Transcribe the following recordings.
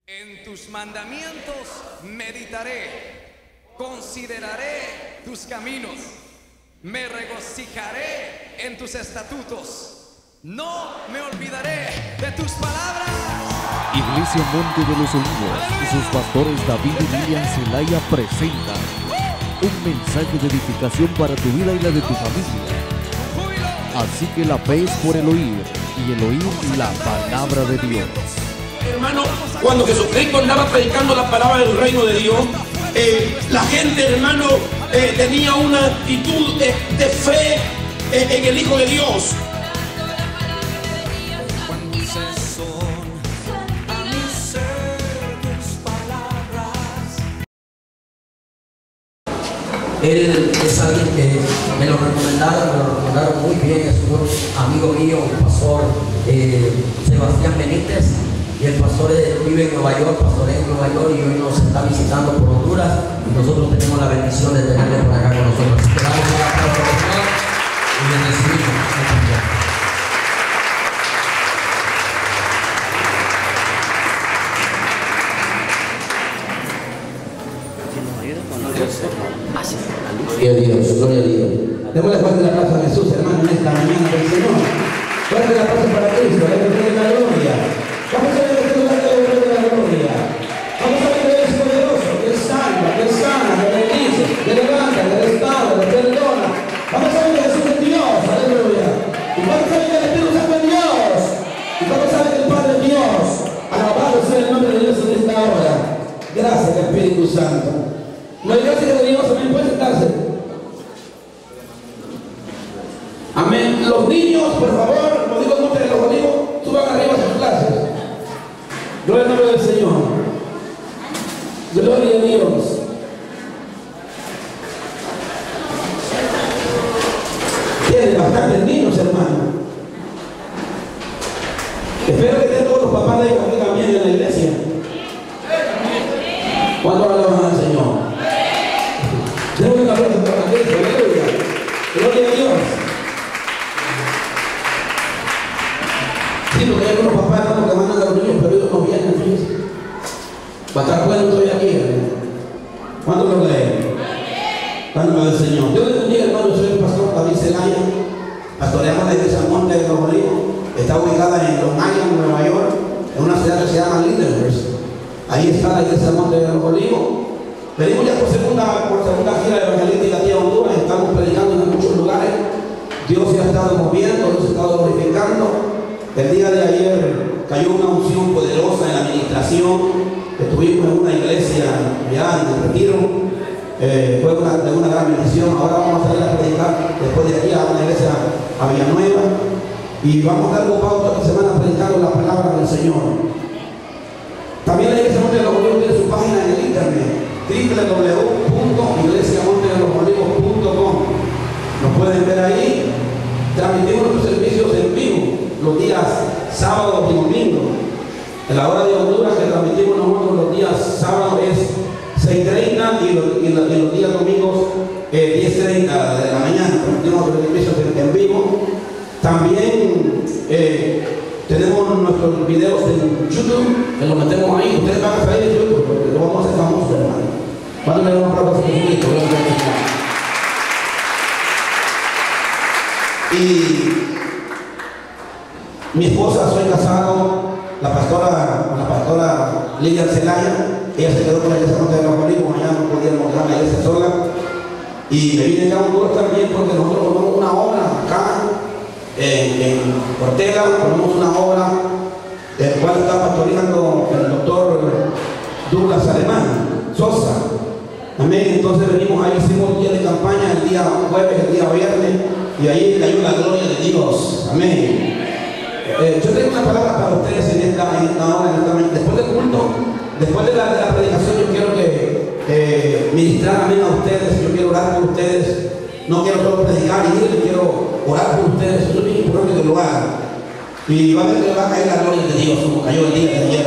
En tus mandamientos meditaré, consideraré tus caminos, me regocijaré en tus estatutos, no me olvidaré de tus palabras. Iglesia Monte de los Olivos y sus pastores David y Lilian Zelaya presentan un mensaje de edificación para tu vida y la de tu familia. Así que la fe es por el oír y el oír la palabra de Dios. Hermano, cuando Jesucristo andaba predicando la palabra del reino de Dios, la gente, hermano, tenía una actitud de fe en el Hijo de Dios. Él es alguien que me lo recomendaron muy bien, es un amigo mío, el pastor Sebastián Benítez, y el pastor vive en Nueva York, pastorea en Nueva York y hoy nos está visitando por Honduras y nosotros tenemos la bendición de tenerle por acá con nosotros. Así que damos un aplauso al Señor y le recibimos. Gloria a Dios, gloria a Dios. Démosle fuerte el aplauso a Jesús, hermano, en esta mañana del Señor. Fuerte el aplauso para Cristo, Él es la gloria. Vamos a ver el Dios de la gloria. Vamos a ver que Él es poderoso, que Él salva, que Él sana, que bendice, que levanta, que restaura, que perdona. Vamos a ver que Jesús es Dios, aleluya. Y vamos a ver que el Espíritu Santo es Dios. Y vamos a ver que el Padre es Dios. Alabado sea el nombre de Dios en esta hora. Gracias, Espíritu Santo. No hay gracia de Dios, amén, puede sentarse. Amén. Los niños, por favor, lo digo en nombre de los olivos, suban arriba a sus clases. Gloria al nombre del Señor. Gloria a Dios. Tienen bastantes niños, hermano. Espero que estén todos los papás de ellos aquí también en la iglesia. ¿Cuánto alaban al Señor? Déjame un aplauso para Cristo, aleluya. Gloria a Dios. Sí, porque hay algunos papás hermanos que mandan a los niños, pero ellos no vienen, fíjense. Va a estar bueno todavía aquí, hermano. ¿Cuánto lo creen? Palabra del Señor. Dios les bendiga, hermano. Soy el pastor David Zelaya. Pastoreamos la iglesia Monte de los Olivos. Está ubicada en Long Island, Nueva York, en una ciudad que se llama Lindenhurst. Ahí está la iglesia Monte de los Olivos. Venimos ya por segunda gira evangelística aquí a Honduras. Estamos predicando en muchos lugares. Dios se ha estado moviendo, Dios se ha estado glorificando. El día de ayer cayó una unción poderosa en la administración. Estuvimos en una iglesia ya en el retiro. Fue una gran bendición. Ahora vamos a salir a predicar después de aquí a una iglesia a Villanueva. Y vamos a dar ocupado toda la semana predicando la palabra del Señor. También la iglesia Monte de los Olivos tiene su página en el internet, www.iglesiamontedelosolivos.com. Nos pueden ver ahí. Transmitimos nuestros servicios en vivo los días sábados y domingos. En la hora de Honduras que transmitimos nosotros los días sábados es 6:30 y los días domingos 10:30 de la mañana. Transmitimos los servicios en vivo. También tenemos nuestros videos en YouTube, que los metemos ahí. Ustedes van a salir en YouTube porque lo vamos a hacer famoso, hermano. ¿Cuándo le damos aplauso a Jesucristo? Y mi esposa, soy casado, la pastora Lilian Zelaya. Ella se quedó con la iglesia Monte de los Olivos, allá no podíamos dejar la iglesia sola. Y me vine acá a Honduras también porque nosotros ponemos una obra acá en Ortega, ponemos una obra del cual está pastoreando el doctor Douglas Alemán Sosa. Amén. Entonces venimos ahí, hicimos un día de campaña el día jueves, el día viernes, y ahí cayó la gloria de Dios. Amén. Yo tengo una palabra para ustedes en esta hora, después del culto, después de la predicación. Yo quiero que ministrar amén a ustedes. Yo quiero orar por ustedes. No quiero solo predicar y ir, quiero orar por ustedes. Eso es muy importante que lo hagan. Y va a ver que va a caer la gloria de Dios, como cayó el día de ayer.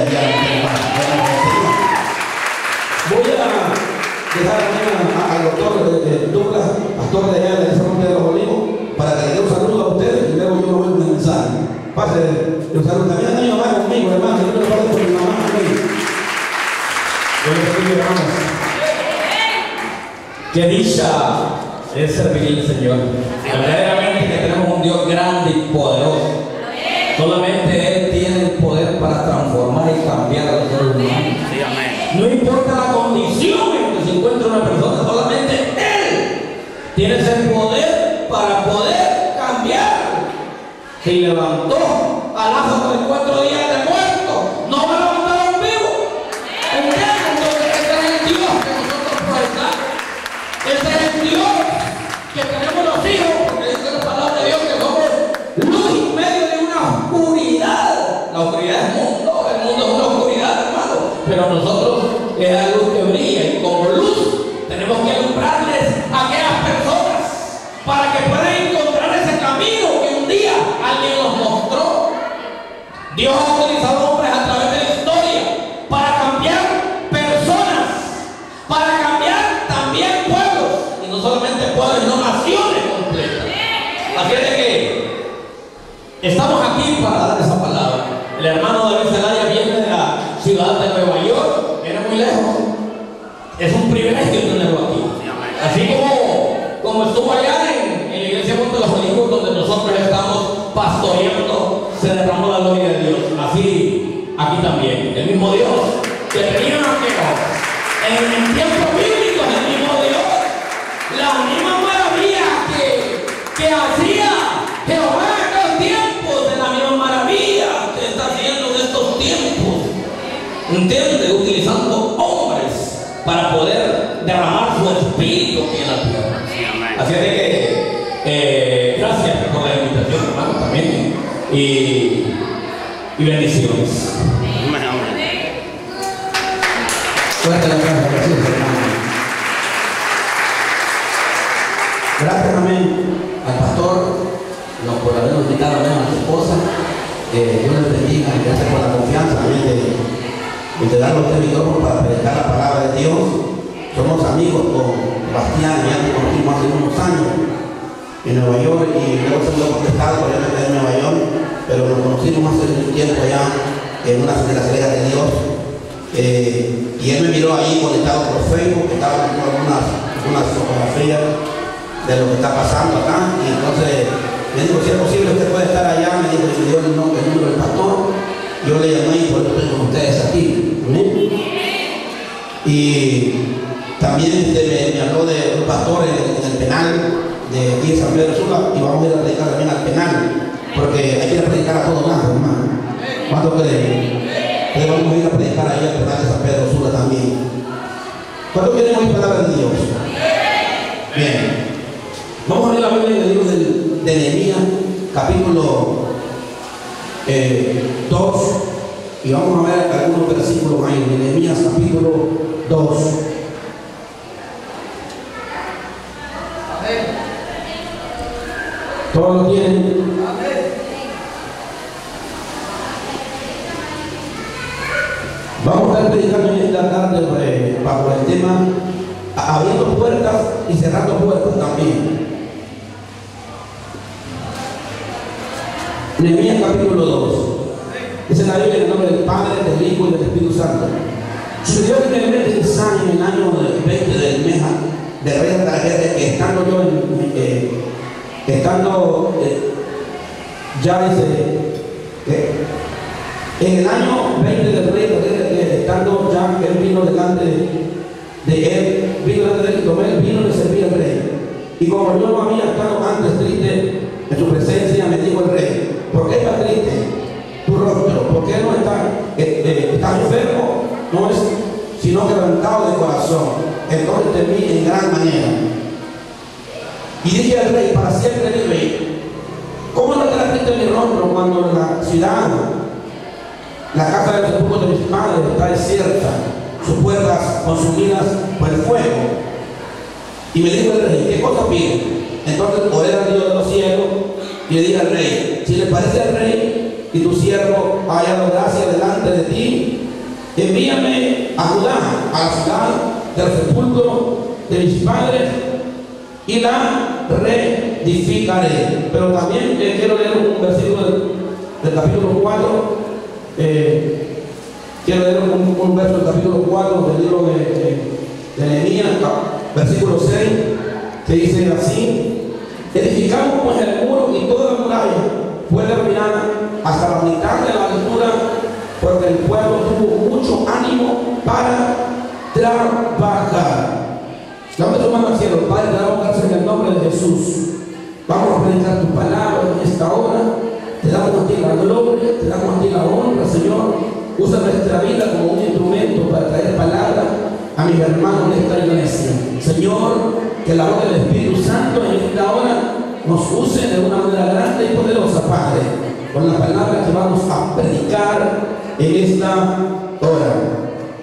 Voy a dejar al doctor Douglas, pastor de allá de esa Monte de los Olivos, para que le dé un saludo a ustedes y luego yo me voy a mensaje. Pase, los saludos. También a mi mamá conmigo, hermano. Yo me lo paso por mi mamá conmigo. hermanos. Qué dicha es servir al Señor. Verdaderamente que tenemos un Dios grande y poderoso. Solamente Él tiene el poder para transformar y cambiar a los seres humanos. No importa la condición en que se encuentre una persona, solamente Él tiene ese poder para poder cambiar. Si levantó a Lázaro en 4 días de muerto, no va a levantar a un vivo. ¿Entienden? Entonces ese es el Dios que nosotros profesamos. Ese es el Dios que tenemos los hijos, porque dice la palabra de Dios que somos luz en medio de una oscuridad. La oscuridad es mundo, el mundo es una oscuridad, hermano. Pero nosotros es la luz que brilla y como luz tenemos que alumbrarles a aquellas personas para que puedan encontrar ese camino que un día alguien nos mostró. Dios ha utilizado hombres a través de la historia para cambiar personas, para cambiar también pueblos, y no solamente pueblos, sino naciones completas. Así es de que estamos aquí para dar esa palabra. El hermano David Zelaya viene de la ciudad de Nueva York, era muy lejos. Es un privilegio tenerlo aquí. Así como estuvo allá en la iglesia Monte de los Olivos, donde nosotros estamos pastoreando, se derramó la gloria de Dios. Así aquí también. El mismo Dios que tenía en tiempos bíblicos, el mismo Dios, la misma maravilla que hacía Jehová en aquellos tiempos, de la misma maravilla que está haciendo en estos tiempos. ¿Entiende? Utilizando hombres para poder derramar su espíritu aquí en la tierra. Así es de que gracias por la invitación, hermano, también, y bendiciones. Fuerte la palabra, gracias, hermano. Gracias también al pastor por habernos invitado a su esposa. Dios les bendiga y gracias por la confianza también de darnos este micrófono para predicar la palabra de Dios. Somos amigos con Bastián, ya nos conocimos hace unos años en Nueva York y luego se me contestado por allá en Nueva York, pero nos conocimos hace un tiempo ya en una de las iglesias de Dios. Y él me miró ahí conectado por Facebook, que estaba haciendo algunas fotografías de lo que está pasando acá, y entonces me dijo, si es posible usted puede estar allá, me dijo, y me dio el número del pastor. Yo le llamé y por eso estoy con ustedes aquí. ¿Amén? Y también me habló de un pastor en el penal de aquí de San Pedro Sula, y vamos a ir a predicar también al penal, porque hay que ir a predicar a todos lados, hermano. ¿Cuánto creen? Entonces vamos a ir a predicar ahí al penal de San Pedro Sula también. ¿Cuánto quieren oír palabra de Dios? Bien. Vamos a ver la Biblia en el libro de Nehemías, capítulo 2, y vamos a ver algunos versículos ahí en Nehemías capítulo 2. ¿Todos lo tienen? Vamos a estar predicando en esta tarde bajo el tema abriendo puertas y cerrando puertas también. Nehemías capítulo 2. Dice la Biblia en el nombre del Padre, del Hijo y del Espíritu Santo. Sucedió que en el mes de Nisan, en el año 20 del mes del rey de Artajerjes, que estando yo en el año 20 del rey de Artajerjes, estando ya él vino delante de él, vino delante de él y tomé el vino y le serví al rey. Y como yo no había estado antes triste en su presencia, me dijo el rey, ¿por qué está triste tu rostro? ¿Por qué no está enfermo? No es sino quebrantado de corazón. Entonces temí en gran manera. Y dije al rey, para siempre vive. ¿Cómo no estará triste mi rostro cuando la ciudad, la casa de los sepulcros de mis padres está desierta, sus puertas consumidas por el fuego? Y me dijo el rey, ¿qué cosa pide? Entonces oré al Dios de los cielos y le dije al rey, si le parece al rey y tu siervo haya dado gracia delante de ti, envíame a Judá, a la ciudad del sepulcro de mis padres, y la reedificaré. Pero también quiero leer un versículo del capítulo 4, quiero leer un verso del capítulo 4 del libro de versículo 6, que dice así: edificamos pues el muro y toda la muralla fue terminada hasta la mitad de la altura, porque el pueblo tuvo mucho ánimo para trabajar. Dame tu mano al cielo. Padre, te damos gracias en el nombre de Jesús. Vamos a predicar tu palabra en esta hora. Te damos a ti la gloria, te damos a ti la honra, Señor. Usa nuestra vida como un instrumento para traer palabra a mis hermanos en esta iglesia. Señor, que la voz del Espíritu Santo en esta hora nos use de una manera grande y poderosa, Padre, con la palabra que vamos a predicar en esta hora.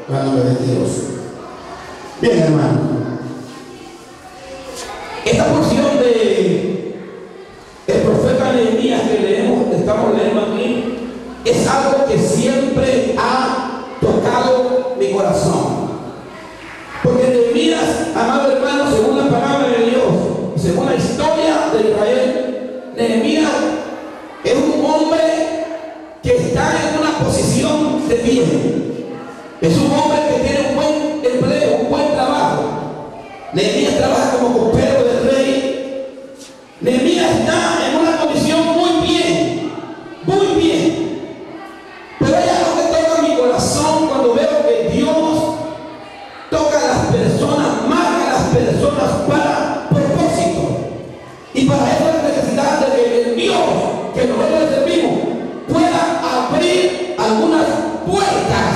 En el nombre de Dios. Bien, hermano. Esta porción de el profeta Nehemías que estamos leyendo aquí, es algo que siempre ha tocado mi corazón. Porque Nehemías, amado hermano, según la palabra de Dios, según la historia de Israel, Nehemías es un hombre que está en una posición de bien. Es un hombre que tiene un buen empleo, un buen trabajo. Nehemías trabaja como copero del rey. Nehemías está en una condición muy bien, muy bien. Pero hay algo que toca mi corazón cuando veo que Dios toca a las personas, marca a las personas para propósito. Y para eso es necesidad de que el Dios que nosotros le servimos pueda abrir algunas puertas.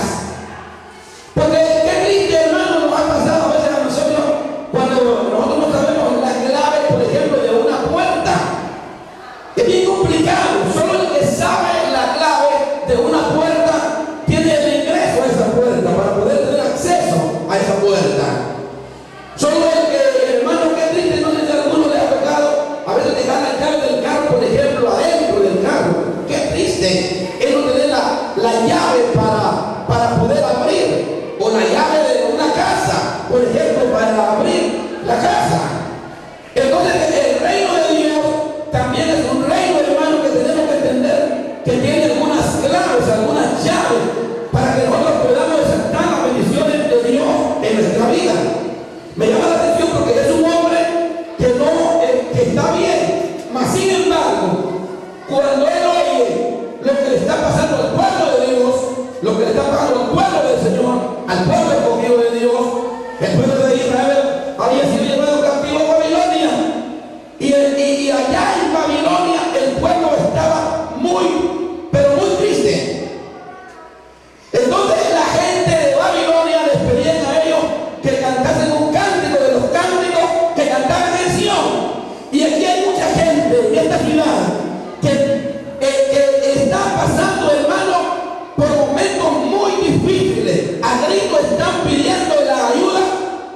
Porque qué triste, hermano, nos ha pasado a veces a nosotros cuando nosotros no sabemos la clave, por ejemplo, de una puerta. Es bien complicado. Solo el que sabe la clave de una puerta tiene el ingreso a esa puerta para poder tener acceso a esa puerta. Solo el que, hermano, qué triste, no sé si a alguno le ha tocado a veces dejar la llave del carro, por ejemplo, adentro del carro. Qué triste es no tener la llave para poder abrir. O la llave de una casa, por ejemplo, para abrir la casa. Entonces el reino de Dios también es un reino, hermano, que tenemos que entender que tiene algunas claves, algunas llaves para que nosotros podamos desatar las bendiciones de Dios en nuestra vida. Me llama la atención porque es un hombre que está bien, mas sin embargo, cuando él oye lo que le está pasando al pueblo de Dios, lo que le está pasando al pueblo del Señor, al pueblo escogido de Dios, el pueblo de Israel había sido llevado cautivo a Babilonia. Y allá en Babilonia el pueblo estaba muy, pero muy triste. Entonces la gente de Babilonia les pedían a ellos que cantasen un cántico de los cánticos que cantaban en Sion. Y aquí hay mucha gente en esta ciudad que está pasando, hermano, por momentos muy difíciles. A grito están pidiendo la ayuda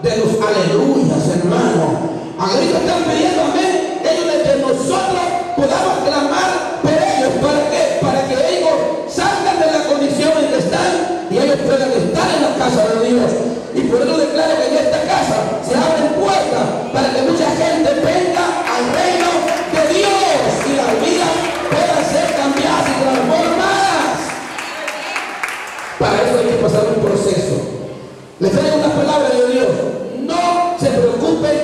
de los aleluyas, hermano. A grito están pidiendo, amén, ellos de que nosotros podamos clamar por ellos. ¿Para qué? Para que ellos salgan de la condición en que están y ellos puedan estar en la casa de Dios. Y por eso declaro que en esta casa se abren puertas para que mucha gente venga al reino de Dios y las vidas puedan ser cambiadas y transformadas. Para eso hay que pasar un proceso. Les traigo una palabra de Dios. No se preocupen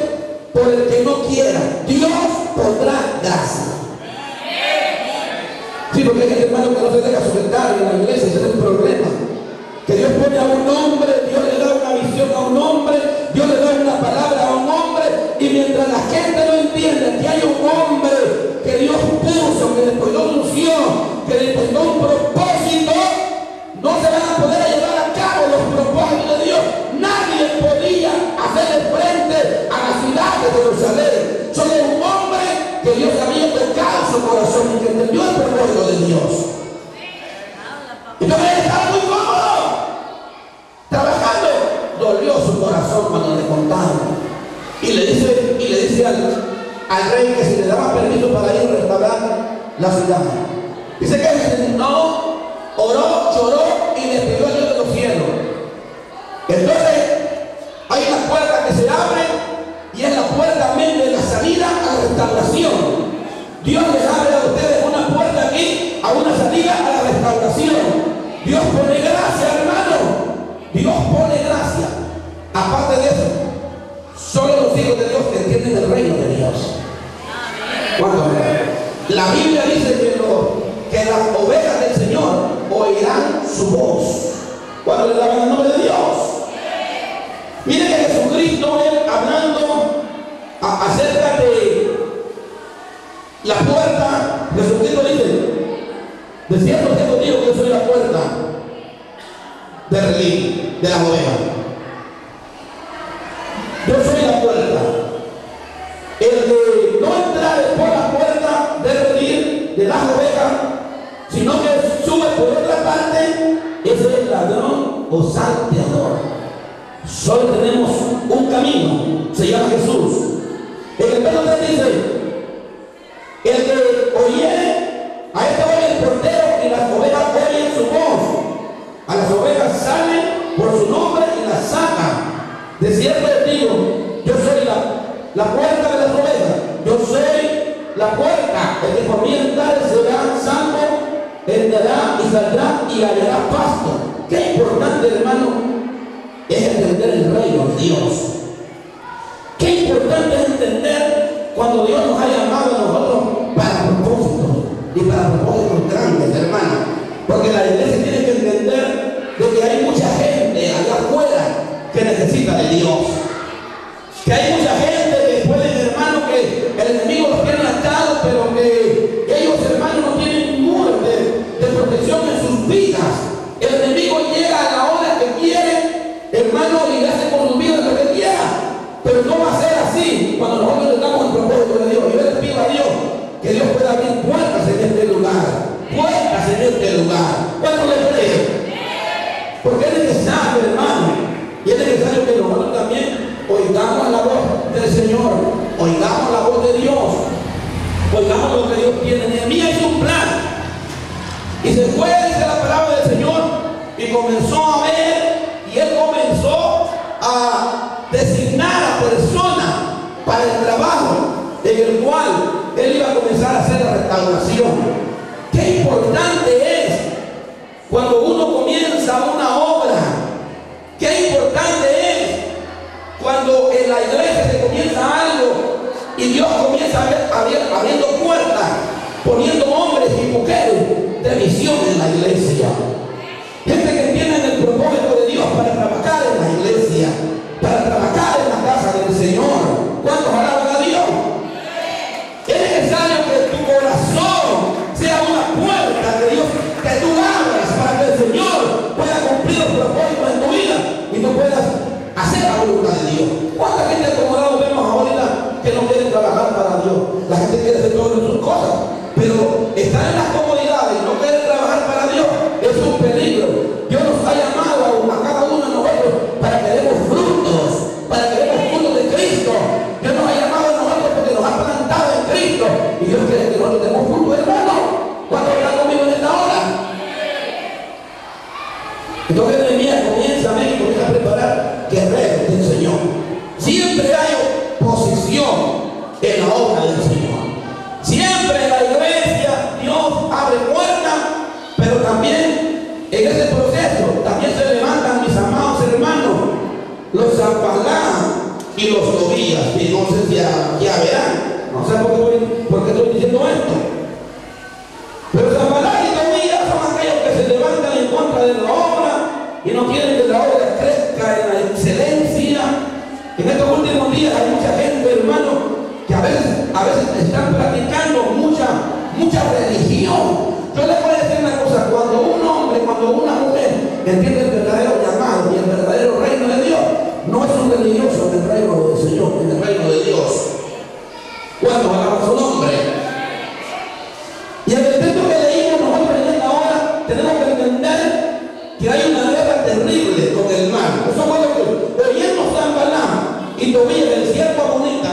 por el que no quiera. Dios pondrá gracia. Sí, porque hay gente, hermano, que no se deja sujetar en la iglesia. Ese es el problema. Que Dios pone a un hombre, Dios le da una visión a un hombre, Dios le da una palabra a un hombre, y mientras la gente no entiende que hay un hombre que Dios puso, que le ponió unción, que le ponió un propósito, no se van a poder llevar a cabo los propósitos de Dios. Nadie podía hacerle frente a la ciudad de Jerusalén. Solo un hombre que Dios había tocado su corazón y que entendió el propósito de Dios. Entonces él estaba muy cómodo trabajando. Dolió su corazón cuando le contaron. Y le dice al rey que si le daba permiso para ir a restaurar la ciudad. Dice que no. Oró, lloró y le pidió a Dios de los cielos. Entonces hay una puerta que se abre y es la puerta, amén, de la salida a la restauración. Dios les abre a ustedes una puerta aquí, a una salida a la restauración. Dios pone gracia, hermano. Dios pone gracia. Aparte de eso, solo tienen el reino de Dios. ¿Cuánto? La Biblia dice que las ovejas del Señor oirán su voz cuando le daban el nombre de Dios. Mire que Jesucristo, él hablando acerca de la puerta, Jesucristo dice: de cierto digo que yo soy la puerta de redil de las ovejas. Yo soy la puerta. El que no entrare por la puerta de redil de las ovejas, sino que sube por otra parte, ese es el ladrón o salteador. Solo tenemos un camino, se llama Jesús. En el verso 3 dice: el que oyere, a este oye el portero, y las ovejas oyen su voz. A las ovejas salen por su nombre y las sacan. De cierto les digo, yo soy la puerta de las ovejas. Yo soy la puerta. El que por mí entrare será salvo, entrará y saldrá y hallará pasto. Qué importante, hermano, es entender el reino de Dios. Qué importante es entender cuando Dios nos ha llamado a nosotros para propósitos y para propósitos grandes, hermano. Porque la iglesia tiene que entender de que hay mucha gente allá afuera que necesita de Dios. Que hay mucha gente que pueden, hermano, que el enemigo los tiene atados, pero que ellos, hermano, no tienen muros de protección en sus vidas. El enemigo llega a la hora que quiere, hermano, y hace con su vida lo que quiera. Pero no va a ser así cuando nosotros le damos el propósito de Dios. Yo les pido a Dios que Dios pueda abrir puertas en este lugar. Puertas en este lugar. ¿Cuánto le creen? Porque es necesario, hermano. Y es necesario que nosotros también oigamos la voz del Señor. Oigamos la voz de Dios. Oigamos lo que Dios tiene. Nehemías hizo un plan. Y se fue, dice la palabra del Señor, y comenzó a ver, y él comenzó a designar a personas para el trabajo en el cual él iba a comenzar a hacer la restauración. Qué importante es cuando uno comienza una obra. Qué importante es cuando en la iglesia se comienza algo y Dios comienza abriendo puertas, poniendo hombres y mujeres de visión en la iglesia. Gente que tiene el propósito de Dios para trabajar en la iglesia, para trabajar en la casa del Señor. ¿Cuántos alaban a Dios? Es necesario que tu corazón sea una puerta de Dios, que tú abras para que el Señor pueda cumplir los propósitos en tu vida y tú puedas hacer la voluntad de Dios. ¿Cuánta gente acomodada vemos ahorita que no quiere trabajar para Dios? La gente quiere hacer todas sus cosas, pero estar en las comodidades y no querer trabajar para Dios es un peligro. Dios nos ha llamado a cada uno de nosotros para que demos frutos, para que demos frutos de Cristo. Dios nos ha llamado a nosotros porque nos ha plantado en Cristo y Dios quiere que nosotros demos frutos, hermano. ¿Cuántos están conmigo en esta hora? Entonces Nehemías comienza a preparar guerreros del Señor. Siempre hay posición en la obra del Señor. Siempre en la iglesia Dios abre puertas, pero también en ese proceso también se levantan, mis amados hermanos, los Zambalá y los Tobías, que no sé si ya verán, no sé por qué estoy diciendo esto. Pero Zambalá y Tobías son aquellos que se levantan en contra de la obra y no quieren que la obra crezca en la excelencia. En estos últimos días hay mucha gente, hermano, que a veces están practicando mucha religión. Yo les voy a decir una cosa: cuando un hombre, cuando una mujer entiende el verdadero llamado y el verdadero reino de Dios, no es un religioso en el reino del Señor, en el reino de Dios. ¿Cuántos alaban su nombre? Y en el texto que leímos nosotros en esta hora tenemos que entender que hay una guerra terrible con el mal. Eso fue lo que oyendo Zambalá y Tobías, el siervo amonita,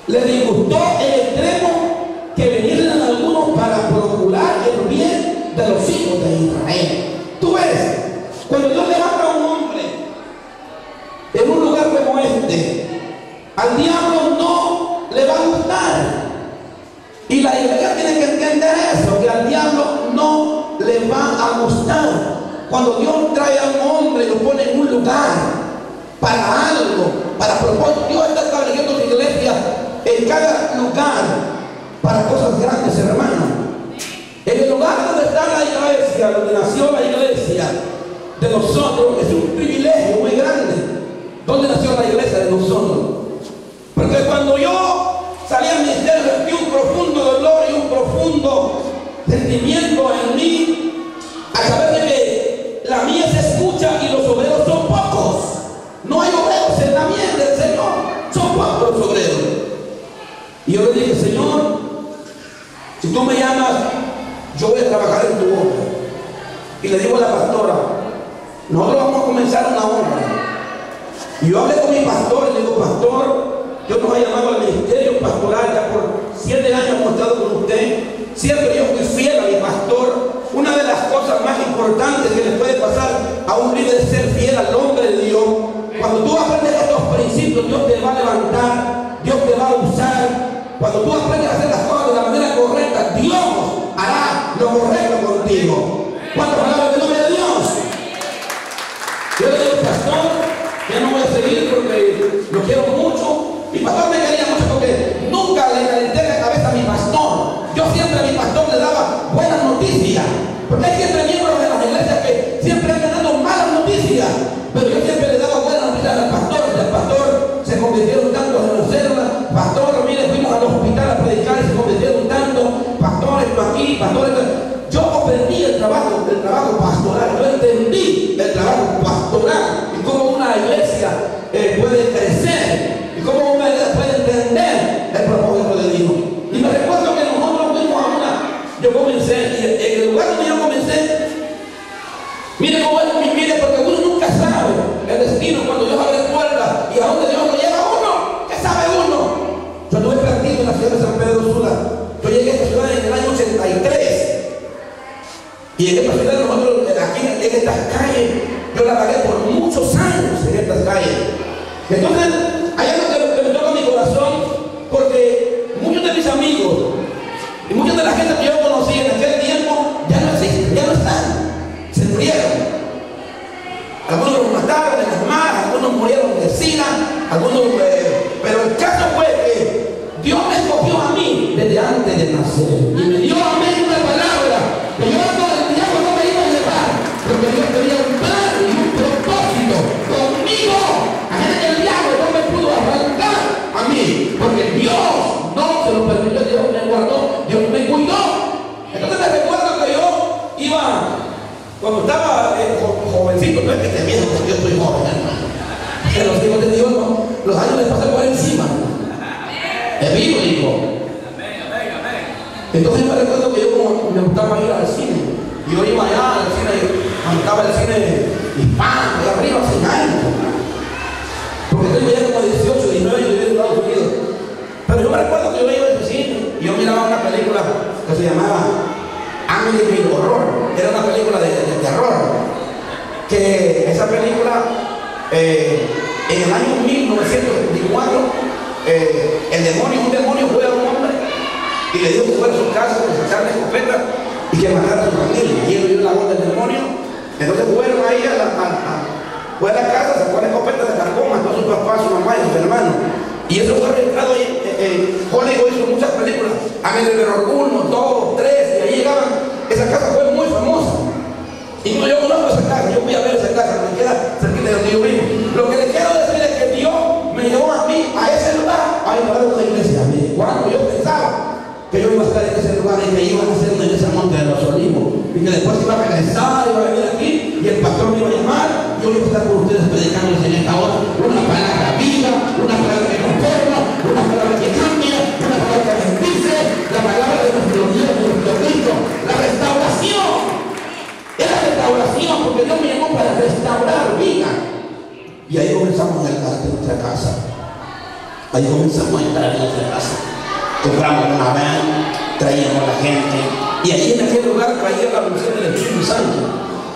le disgustó el extremo que vinieran algunos para procurar el bien de los hijos de Israel. Tú ves, cuando Dios levanta a un hombre en un lugar como este, al diablo no le va a gustar. Y la iglesia tiene que entender eso, que al diablo no le va a gustar. Cuando Dios trae a un hombre y lo pone en un lugar para algo, para propósito, Dios está estableciendo su iglesia lugar para cosas grandes, hermano. En el lugar donde está la iglesia, donde nació la iglesia de nosotros, es un privilegio muy grande. ¿Dónde nació la iglesia de nosotros? Porque cuando yo salí al ministerio, sentí un profundo dolor y un profundo sentimiento en mí, a saber de que la mies se escucha y los obreros son pocos. No hay obreros en la mies del Señor, son pocos los obreros. Y yo le dije, Señor, si tú me llamas, yo voy a trabajar en tu obra. Y le digo a la pastora, nosotros vamos a comenzar una obra. Y yo hablé con mi pastor y le digo, pastor, Dios nos ha llamado al ministerio pastoral, ya por 7 años hemos estado con usted. Siempre yo fui fiel a mi pastor. Una de las cosas más importantes que le puede pasar a un líder es ser fiel al hombre de Dios. Cuando tú aprendes estos principios, Dios te va a levantar, Dios te va a usar. Cuando tú aprendes a hacer las cosas de la manera correcta, Dios hará lo correcto contigo. ¿Cuántas palabras de nombre de Dios? Yo le digo, pastor, ya no voy a seguir porque lo quiero mucho. Mi pastor me quería mucho porque nunca le calenté la cabeza a mi pastor. Yo siempre a mi pastor le daba buenas noticias. Porque hay siempre miembros de las iglesias que siempre han dando malas noticias. Pero yo siempre le daba buenas noticias al pastor. El pastor se convirtieron tanto en la célula. Pastor, mire, fuimos al hospital a predicar y se convirtieron tanto. Pastor, esto aquí, pastor, esto. Yo aprendí el trabajo pastoral. Yo entendí el trabajo pastoral y cómo una iglesia puede crecer y cómo una iglesia puede entender el propósito de Dios. Y me recuerdo que nosotros fuimos a yo comencé, y en el lugar donde yo comencé, mire cómo es, mire, porque uno nunca sabe el destino cuando Dios abre puertas y a dónde Dios lo lleva a uno. ¿Qué sabe uno? Yo tuve practico en la ciudad de San Pedro Sula. Yo llegué a esta ciudad en el año 83. Y en esta ciudad nosotros, aquí en estas calles, yo la pagué por muchos años en estas calles. Entonces, hay algo que me toca mi corazón, porque muchos de mis amigos y mucha de la gente que yo conocí en aquel tiempo ya no existen, ya no están, se murieron. Algunos los mataron en las maras, algunos murieron de sida, algunos, pero el caso fue que Dios me escogió a mí desde antes de nacer y me dio a mí una palabra que yo el diablo no me iba a llevar, porque Dios tenía un plan y un propósito conmigo. A gente el diablo no me pudo arrancar a mí, porque Dios no se lo permitió. Dios me guardó, Dios me cuidó. Entonces me recuerdo que yo iba, cuando estaba jovencito, no es que esté viejo porque yo estoy joven, hermano. En los hijos de Dios, no, los años les pasan por encima. Es bíblico. Entonces me recuerdo que yo como me gustaba ir al cine. Yo iba allá al cine, cuando estaba el cine hispano, allá arriba, hace años. Porque tengo ya como 18, 19 años viviendo en Estados Unidos. Pero yo me recuerdo que yo iba al cine y yo miraba una película que se llamaba Amityville Horror. Era una película de terror. Que esa película, en el año 1974, un demonio fue a un hombre y le dijo que fuera a su casa con sacar la escopeta y que matara a su familia. Y él vio la voz del demonio. Entonces fueron ahí fue a la casa, sacó la escopeta de cargó, mató a su papá, a su mamá y a sus hermanos. Y eso fue registrado ahí. Hollywood hizo muchas películas. Amityville Horror 1, 2, 3, y ahí llegaban. Esa casa fue muy famosa. Y yo conozco esa casa, yo fui a ver esa casa, me queda cerquita de donde yo vivo. Lo que les quiero decir es que Dios me llevó a mí a ese lugar, a instalar una iglesia. Cuando yo pensaba que yo iba a estar en ese lugar y que iban a hacer una iglesia en Monte de los Olivos, y que después iba a regresar, iba a venir aquí, y el pastor me iba a llamar, yo iba a estar con ustedes predicándoles en esta hora una palabra viva, una palabra que conforma, una palabra que cambia, una palabra que bendice, la palabra de nuestro Dios, de nuestro Cristo, la restauración. Es la restauración, porque Dios me llamó para restaurar vida. Y ahí comenzamos a entrar en nuestra casa. Ahí comenzamos a entrar en nuestra casa. Compramos una van, traíamos a la gente. Y ahí en aquel lugar traía la unción del Espíritu Santo.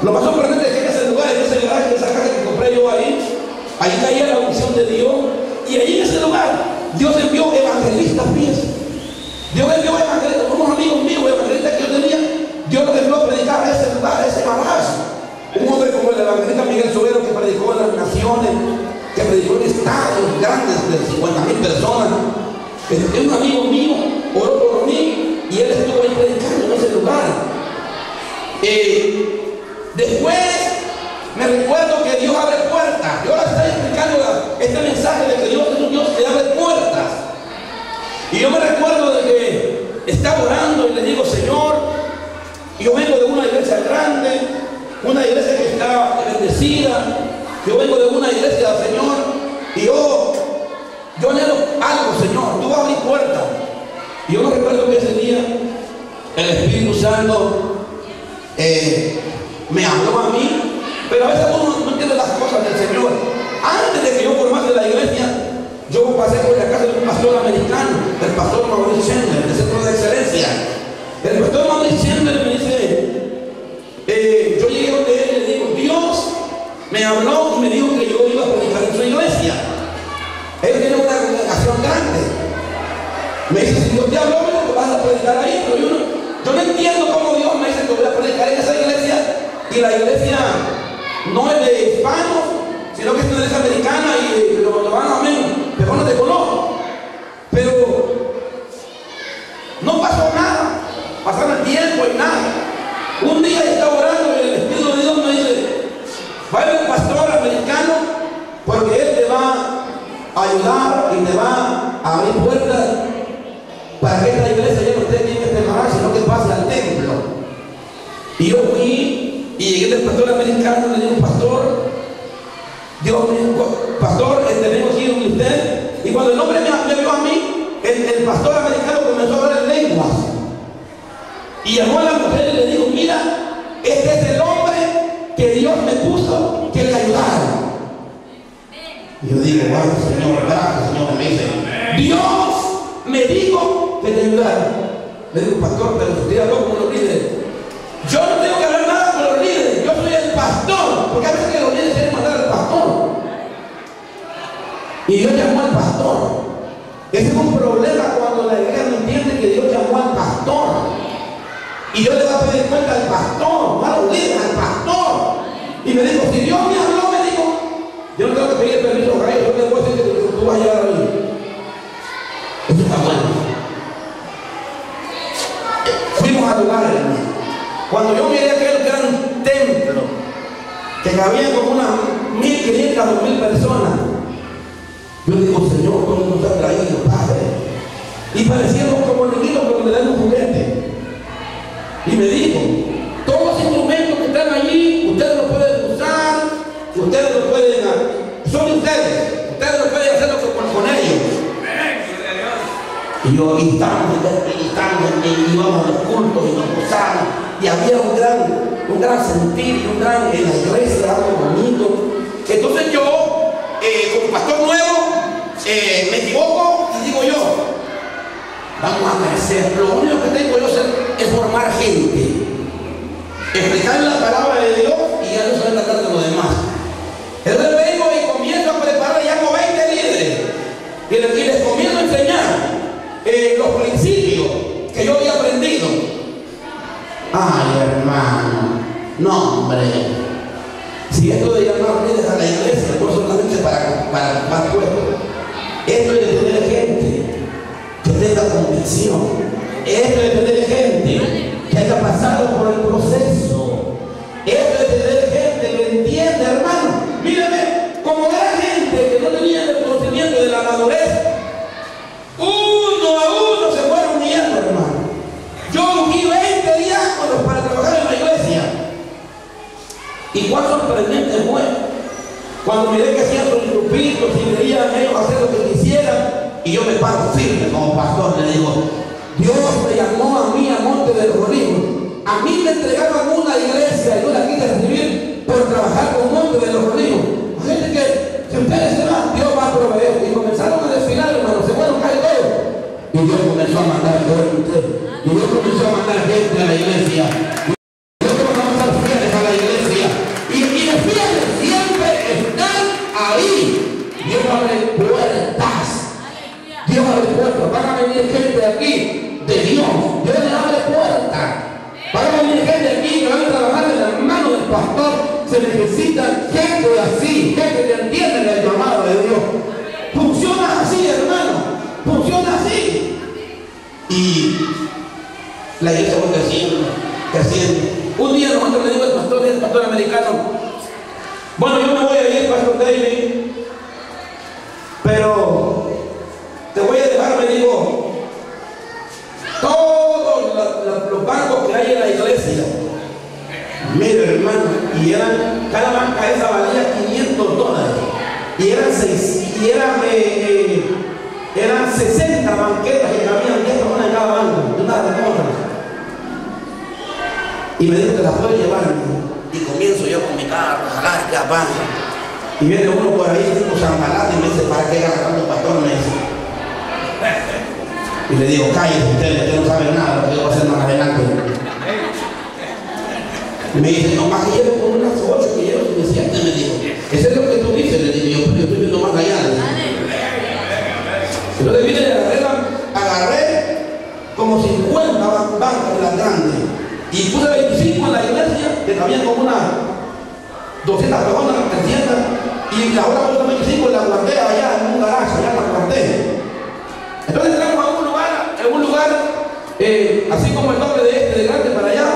Lo más sorprendente es que en ese lugar, en ese garaje, en esa casa que compré yo ahí caía la unción de Dios. Y ahí en ese lugar, Dios envió evangelistas pies. Dios envió evangelistas, unos amigos míos, evangelistas que yo tenía. Dios los envió a predicar a ese lugar, a ese balazo. Un hombre como el evangelista Miguel Sobero, que predicó en las naciones, que predicó en estadios grandes de 50,000 personas. un amigo mío oró por mí y él estuvo ahí predicando en ese lugar. Después me recuerdo que Dios abre puertas. Yo ahora estoy explicando este mensaje de que Dios es un Dios que abre puertas. Y yo me recuerdo de que estaba orando y le digo, Señor, yo vengo de una iglesia grande, una iglesia que está bendecida, yo vengo de una iglesia del Señor, y yo anhelo algo, Señor, tú vas a abrir puertas. Y yo me recuerdo que ese día el Espíritu Santo me habló a mí, pero a veces uno no entiende las cosas del Señor. Antes de que yo formase la iglesia, yo pasé por la casa de un pastor americano, el pastor Maurice Chandler, del Centro de Excelencia. El pastor Maurice Chandler me dice, yo llegué donde él y le digo, Dios me habló y me dijo que yo iba a predicar en su iglesia. Él tiene una congregación grande. Me dice, si Dios te habló, me vas a predicar ahí, pero yo no entiendo cómo Dios me dice que voy a predicar en esa iglesia, y la iglesia no es de hispanos, sino que es una iglesia americana y lo van a menos, personas de color. Pero no pasó nada, pasaron el tiempo y nada. Un día estaba orando y el Espíritu de Dios me dice, va a haber un pastor americano porque él te va a ayudar y te va a abrir puertas para que esta iglesia ya no esté bien en este lugar, sino que pase al templo. Y yo fui y llegué del pastor americano y le digo, pastor, Dios me dijo, pastor, tenemos que ir con usted. Y cuando el hombre me vio a mí, el pastor americano comenzó a hablar en lenguas. Y llamó a la mujer y le dijo, mira, este es el hombre que Dios me puso que le ayudara. Y yo digo, bueno, Señor, gracias, Señor. Me dice, Dios me dijo que te ayudara. Le digo, pastor, pero usted habló con los líderes. Yo no tengo que hablar nada con los líderes, yo soy el pastor, porque a veces que los líderes quieren mandar al pastor. Y Dios llamó al pastor. Ese es un problema cuando la iglesia no entiende que Dios llamó al pastor. Y yo le voy a pedir cuenta al pastor, no a los líderes, al pastor. Y me dijo, si Dios me habló, me dijo, yo no tengo que pedir permiso a ellos, yo le puedo decir que tú vas a llegar a mí. Eso está bueno. Fuimos al lugar, hermano. Cuando yo miré aquel gran templo, que cabía como unas 1.500 o 2.000 personas, yo digo, Señor, ¿cómo nos ha traído, Padre? Y parecíamos como niñitos cuando le dan un juguete. Y me dijo, todos los instrumentos que están allí, ustedes los pueden usar, ustedes los pueden, son de ustedes los pueden hacer lo que con ellos. Y yo, y íbamos a los cultos y nos gozamos, y había un gran sentir y un gran, en la iglesia, algo bonito. Entonces yo, como pastor nuevo, me equivoco y digo yo, vamos a crecer. Lo único que tengo yo es formar gente, explicar la palabra de Dios y ya no saber tratar de lo demás. Entonces vengo y comienzo a preparar, ya como 20 líderes y les comienzo a enseñar los principios que yo había aprendido. Ay, hermano, no, hombre, si esto de llamar líderes a la iglesia no solamente para pueblo, esto es de tener gente que tenga convicción, esto es de tener gente que haya pasado por el proceso, esto es de tener gente que entiende, hermano. Mírame, como era gente que no tenía el conocimiento de la madurez, uno a uno se fueron uniendo, hermano. Yo ungí 20 diáconos para trabajar en la iglesia. Y cuán sorprendente fue cuando miré que hacían sus grupitos y veían ellos hacer lo que quisieran, y yo me paro firme como pastor, le digo, Dios me llamó a mí a Monte del Olivos. A mí me entregaron una iglesia y yo la quise recibir por trabajar con Monte de los Olivos. Gente que, si ustedes se van, Dios va a proveer. Y comenzaron a desfilar, hermano, se fueron caer todos. Y Dios comenzó a mandar gente. Y Dios comenzó a mandar gente a la iglesia. Y Dios comenzó a estar fieles a la iglesia. Y los fieles siempre están ahí. Dios abre puertas. Dios abre puertas. Van a venir gente aquí de Dios. Dios les abre puertas. Van a venir gente aquí que van a trabajar en las manos del pastor. Se necesita gente así, gente que entiende el llamado de Dios. Funciona así, hermano. Funciona así. Bueno, yo me voy a ir, Pastor David, pero te voy a dejar, me digo, todos los bancos que hay en la iglesia. Mire, hermano, y eran, cada banca esa valía $500. Y eran 60 banquetas que cabían 10 personas en cada banco, de una de otras. Y me dijo, te las puedo llevar. Y comienzo yo con mi carro a jalar cada banca. Y viene uno por ahí, tipo San Balán, y me dice, ¿para qué agarrando el pastor? Me dice. Y le digo, cállese usted no sabe nada de lo que yo voy a hacer más adelante. Y me dice, no, más que llevo con unas 8 que llevo suficiente, me dijo. Eso es lo que tú dices, le digo, yo estoy viendo más allá. Entonces vine, agarré como 50 bancas de las grandes y puse 25 en la iglesia, que cabían como unas 200 personas, 300, y la otra puse 25 y la guardé allá en un garaje, allá la guardé. Entonces entramos a un lugar, así como el doble de grande para allá,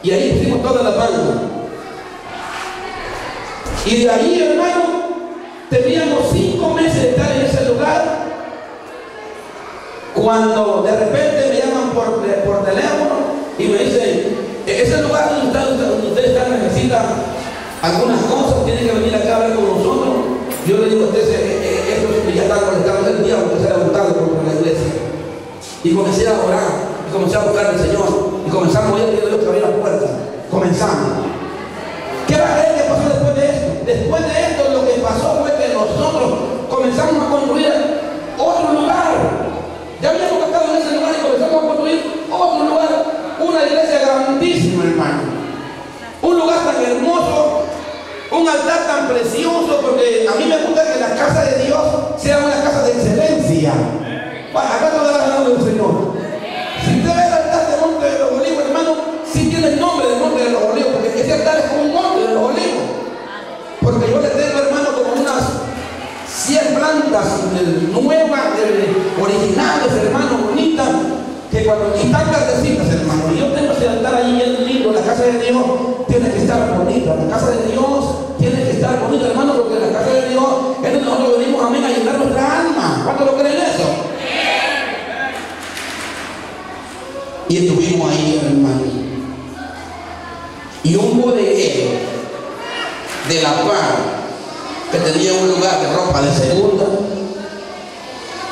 y ahí pusimos todas las bancas. Y de ahí, hermano, teníamos 5 meses de estar en ese lugar, cuando de repente me llaman por teléfono y me dicen, ese lugar donde ustedes están necesita algunas cosas, tienen que venir acá a hablar con nosotros. Yo le digo a ustedes, estos ya están conectados el diablo que se ha levantado contra la iglesia. Y comencé a orar, y comencé a buscar al Señor, y comenzamos a ir a Dios que abrir la puerta. Comenzamos. ¿Qué va a creer que pasó después de esto? Después de esto, lo que pasó fue que nosotros comenzamos a construir otro lugar. Ya habíamos estado en ese lugar y comenzamos a construir otro lugar, una iglesia grandísima, hermano. Un lugar tan hermoso, un altar tan precioso, porque a mí me gusta que la casa de Dios sea una casa de excelencia. Bueno, acá no da la mano del Señor. Si usted ve el altar de Monte de los Olivos, hermano, sí tiene el nombre de Monte de los Olivos, porque ese altar es como un monte de los olivos. Porque yo le tengo, hermano, como unas 100 plantas nuevas, originales, hermano, bonitas, que cuando están verdecitas, hermano. Y yo tengo ese altar ahí bien lindo. La casa de Dios tiene que estar bonita. La casa de Dios tiene que estar bonita, hermano, porque la casa de Dios es donde nosotros venimos, amén, a llenar nuestra alma. ¿Cuántos lo creen eso? Y estuvimos ahí, hermano. Y un bodeguero de La Paz, que tenía un lugar de ropa de segunda,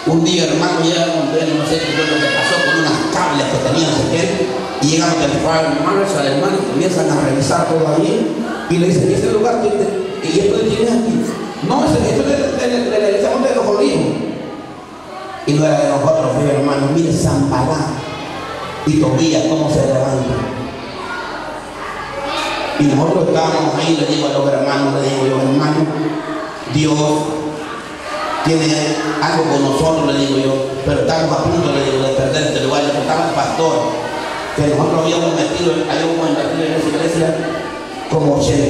un día, hermano, llegamos, no sé qué fue lo que pasó con unas cables que tenían, no sé qué, y llegamos del Marshall, hermano, y comienzan a revisar todo ahí, y le dicen, ¿y este lugar tiene? ¿Y esto de quién es aquí? No, esto es de la iglesia de los Olivos. Y no era de nosotros, hermano, mire Zambalá y Tobías cómo se levantan. Y nosotros estábamos ahí, le digo a los hermanos, le digo yo, hermano, Dios tiene algo con nosotros, le digo yo, pero estamos a punto, le digo, de perder este lugar. Le contaba al pastor que nosotros habíamos invertido en esa iglesia como $80,000.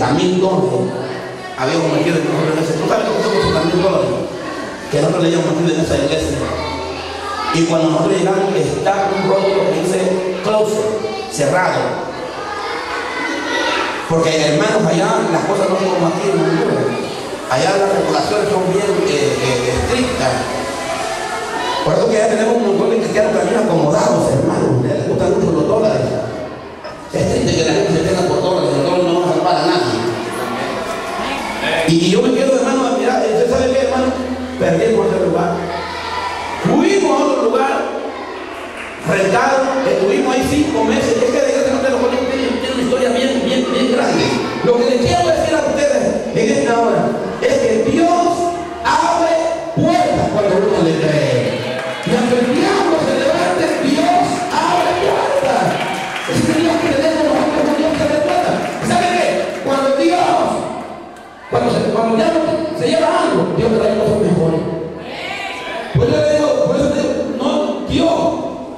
Habíamos metido en esa iglesia. ¿Tú sabes lo que son $80,000? Que nosotros le habíamos metido en esa iglesia. Y cuando nosotros llegamos, está un rótulo que dice close, cerrado. Porque, hermanos, allá las cosas no son como aquí en Honduras. Allá las regulaciones son bien estrictas. Por eso que ya tenemos un montón de cristianos también acomodados, hermanos. Les gustan mucho los dólares. Es triste que la gente se tenga por dólares. Los dólares no van a salvar a nadie. Y yo me quedo, hermano, a mirar. ¿Usted sabe qué, hermano? Perdimos ese lugar. Fuimos a otro lugar, rentado. Estuvimos ahí 5 meses. Es que de iglesia no te lo conozco. Tiene una historia bien grande. Lo que les quiero decir a ustedes en esta hora es que Dios abre puertas cuando uno le cree. Y aunque el diablo se levante, Dios abre puertas. Ese es Dios que tenemos nosotros, como Dios abre puertas. ¿Sabe qué? Cuando el diablo se lleva algo, Dios trae cosas mejores. Por eso digo, no, Dios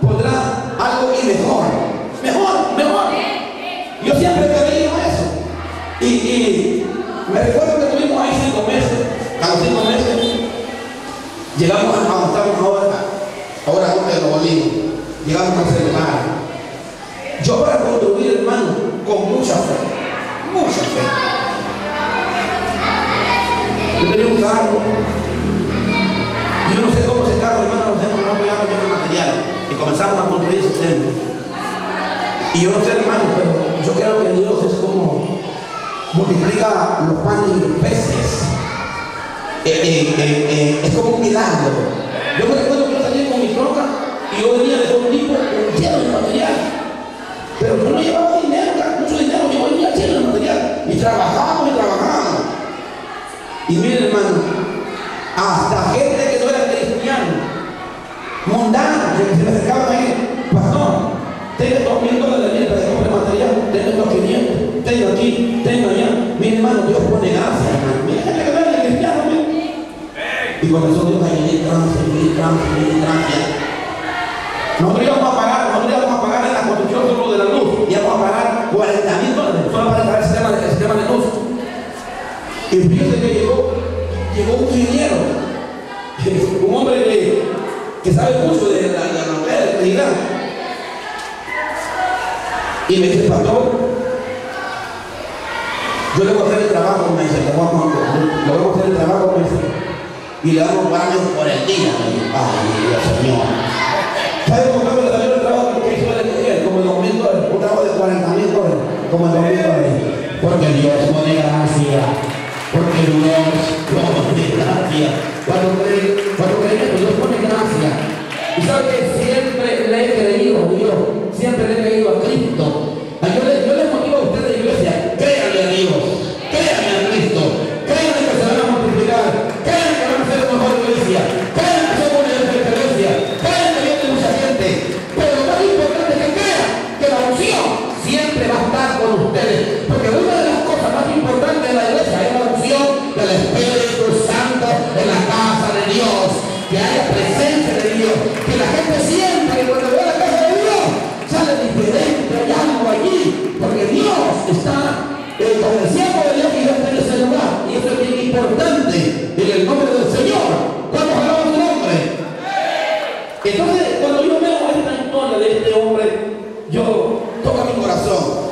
pondrá algo y mejor. Mejor. Yo siempre he creído eso. Y me recuerdo que estuvimos ahí 5 meses. A los 5 meses llegamos a donde estamos ahora Monte de los Olivos. Llegamos a ese lugar. Yo para construir, hermano, con mucha fe. Yo tenía un carro. Y yo no sé cómo ese carro, hermano, no sé cómo pegamos el material. Y comenzamos a construir ese templo. Y yo no sé, hermano, pero yo creo que Dios es como multiplica los panes y los peces. Es como un milagro. Yo me recuerdo que yo salí con mi troca y yo venía de un tipo lleno de material. Pero yo no llevaba dinero, mucho dinero, yo venía lleno de material. Y trabajábamos. Y miren, hermano, hasta gente que no era cristiano, mundano, que se me acercaban a él, pastor, tengo $2,000 de para que compre material, tengo estos 500, tengo aquí, tengo allá. Mi hermano, Dios pone gracia, hermano. Mira gente que no era cristiano, y comenzó Dios a pedir gracia. Nosotros íbamos a pagar en la construcción solo de la luz, íbamos a pagar $40,000 solo para instalar el sistema de luz. Y fíjense que llegó un ingeniero, un hombre que sabe mucho de la electricidad. Y me dice, pastor, yo le voy a hacer el trabajo, me dice, le voy a hacer el trabajo, me dice, y le vamos a pagar por el día. Me dice, ay, Dios Señor. ¿Sabe cómo me salió el trabajo que hizo él? Como $2,000, un trabajo de $40,000, como $2,000. Porque Dios pone gracia. Porque Dios pone gracia. Cuando creemos, Dios pone gracia. Y sabe que siempre le he creído a Dios, siempre le he creído a Cristo. Yo les motivo a ustedes de iglesia, créanle a Dios, créanle a Cristo, créanle que se van a multiplicar, créanle que van a ser una mejor iglesia, créanle que somos una iglesia, créanle que viene mucha gente. Pero lo más importante es que crean que la unción siempre va a estar con ustedes. Porque una de las cosas más importantes de la iglesia es la unción del Espíritu Santo en la casa de Dios. Que haya presencia de Dios, que la gente sienta que cuando ve la casa de Dios sale diferente, hay algo allí, porque Dios está, con el siervo de Dios y Dios está en ese lugar, y eso es bien importante en el nombre del Señor. ¿Cuántos alabamos su nombre? Entonces, cuando yo veo esta historia de este hombre, yo toca mi corazón.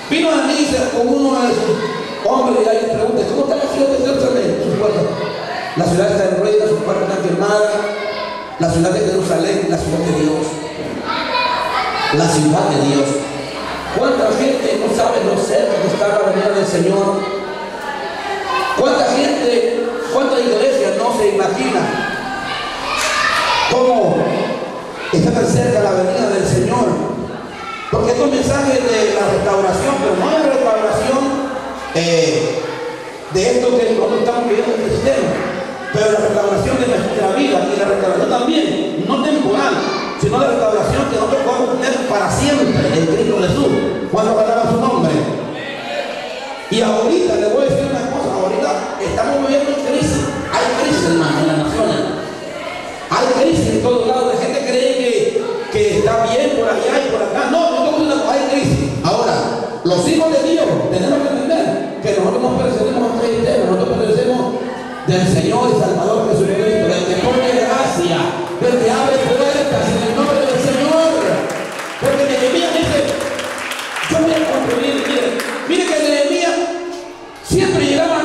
Vino a mí con uno de esos hombres y ahí pregunta, ¿cómo está la ciudad de Jerusalén? Sus puertas. La ciudad está en ruinas, sus puertas están quemadas. La ciudad de Jerusalén, la ciudad de Dios. La ciudad de Dios. ¿Cuánta gente no sabe lo cerca que está la venida del Señor? ¿Cuánta gente, cuánta iglesia no se imagina cómo está tan cerca la venida del Señor? Porque estos mensajes de la restauración, pero no la restauración de esto que nosotros estamos viviendo en el sistema, pero la restauración de nuestra vida y la restauración también, no temporal, sino la restauración que nosotros podemos tener para siempre en Cristo Jesús, cuando alaba su nombre. Y ahorita le voy a decir una cosa, ahorita estamos viviendo crisis, hay crisis, hermano, en las naciones, hay crisis en todos lados, la gente cree que está bien por allá y por acá, no, hay crisis. Ahora, los hijos de Dios tenemos que entender que nosotros no pertenecemos a este sistema, nosotros pertenecemos del Señor y Salvador Jesucristo, del que pone gracia, del que abre puertas en el nombre del Señor. Porque Nehemías dice, yo voy a construir, mire que Nehemías siempre llegaba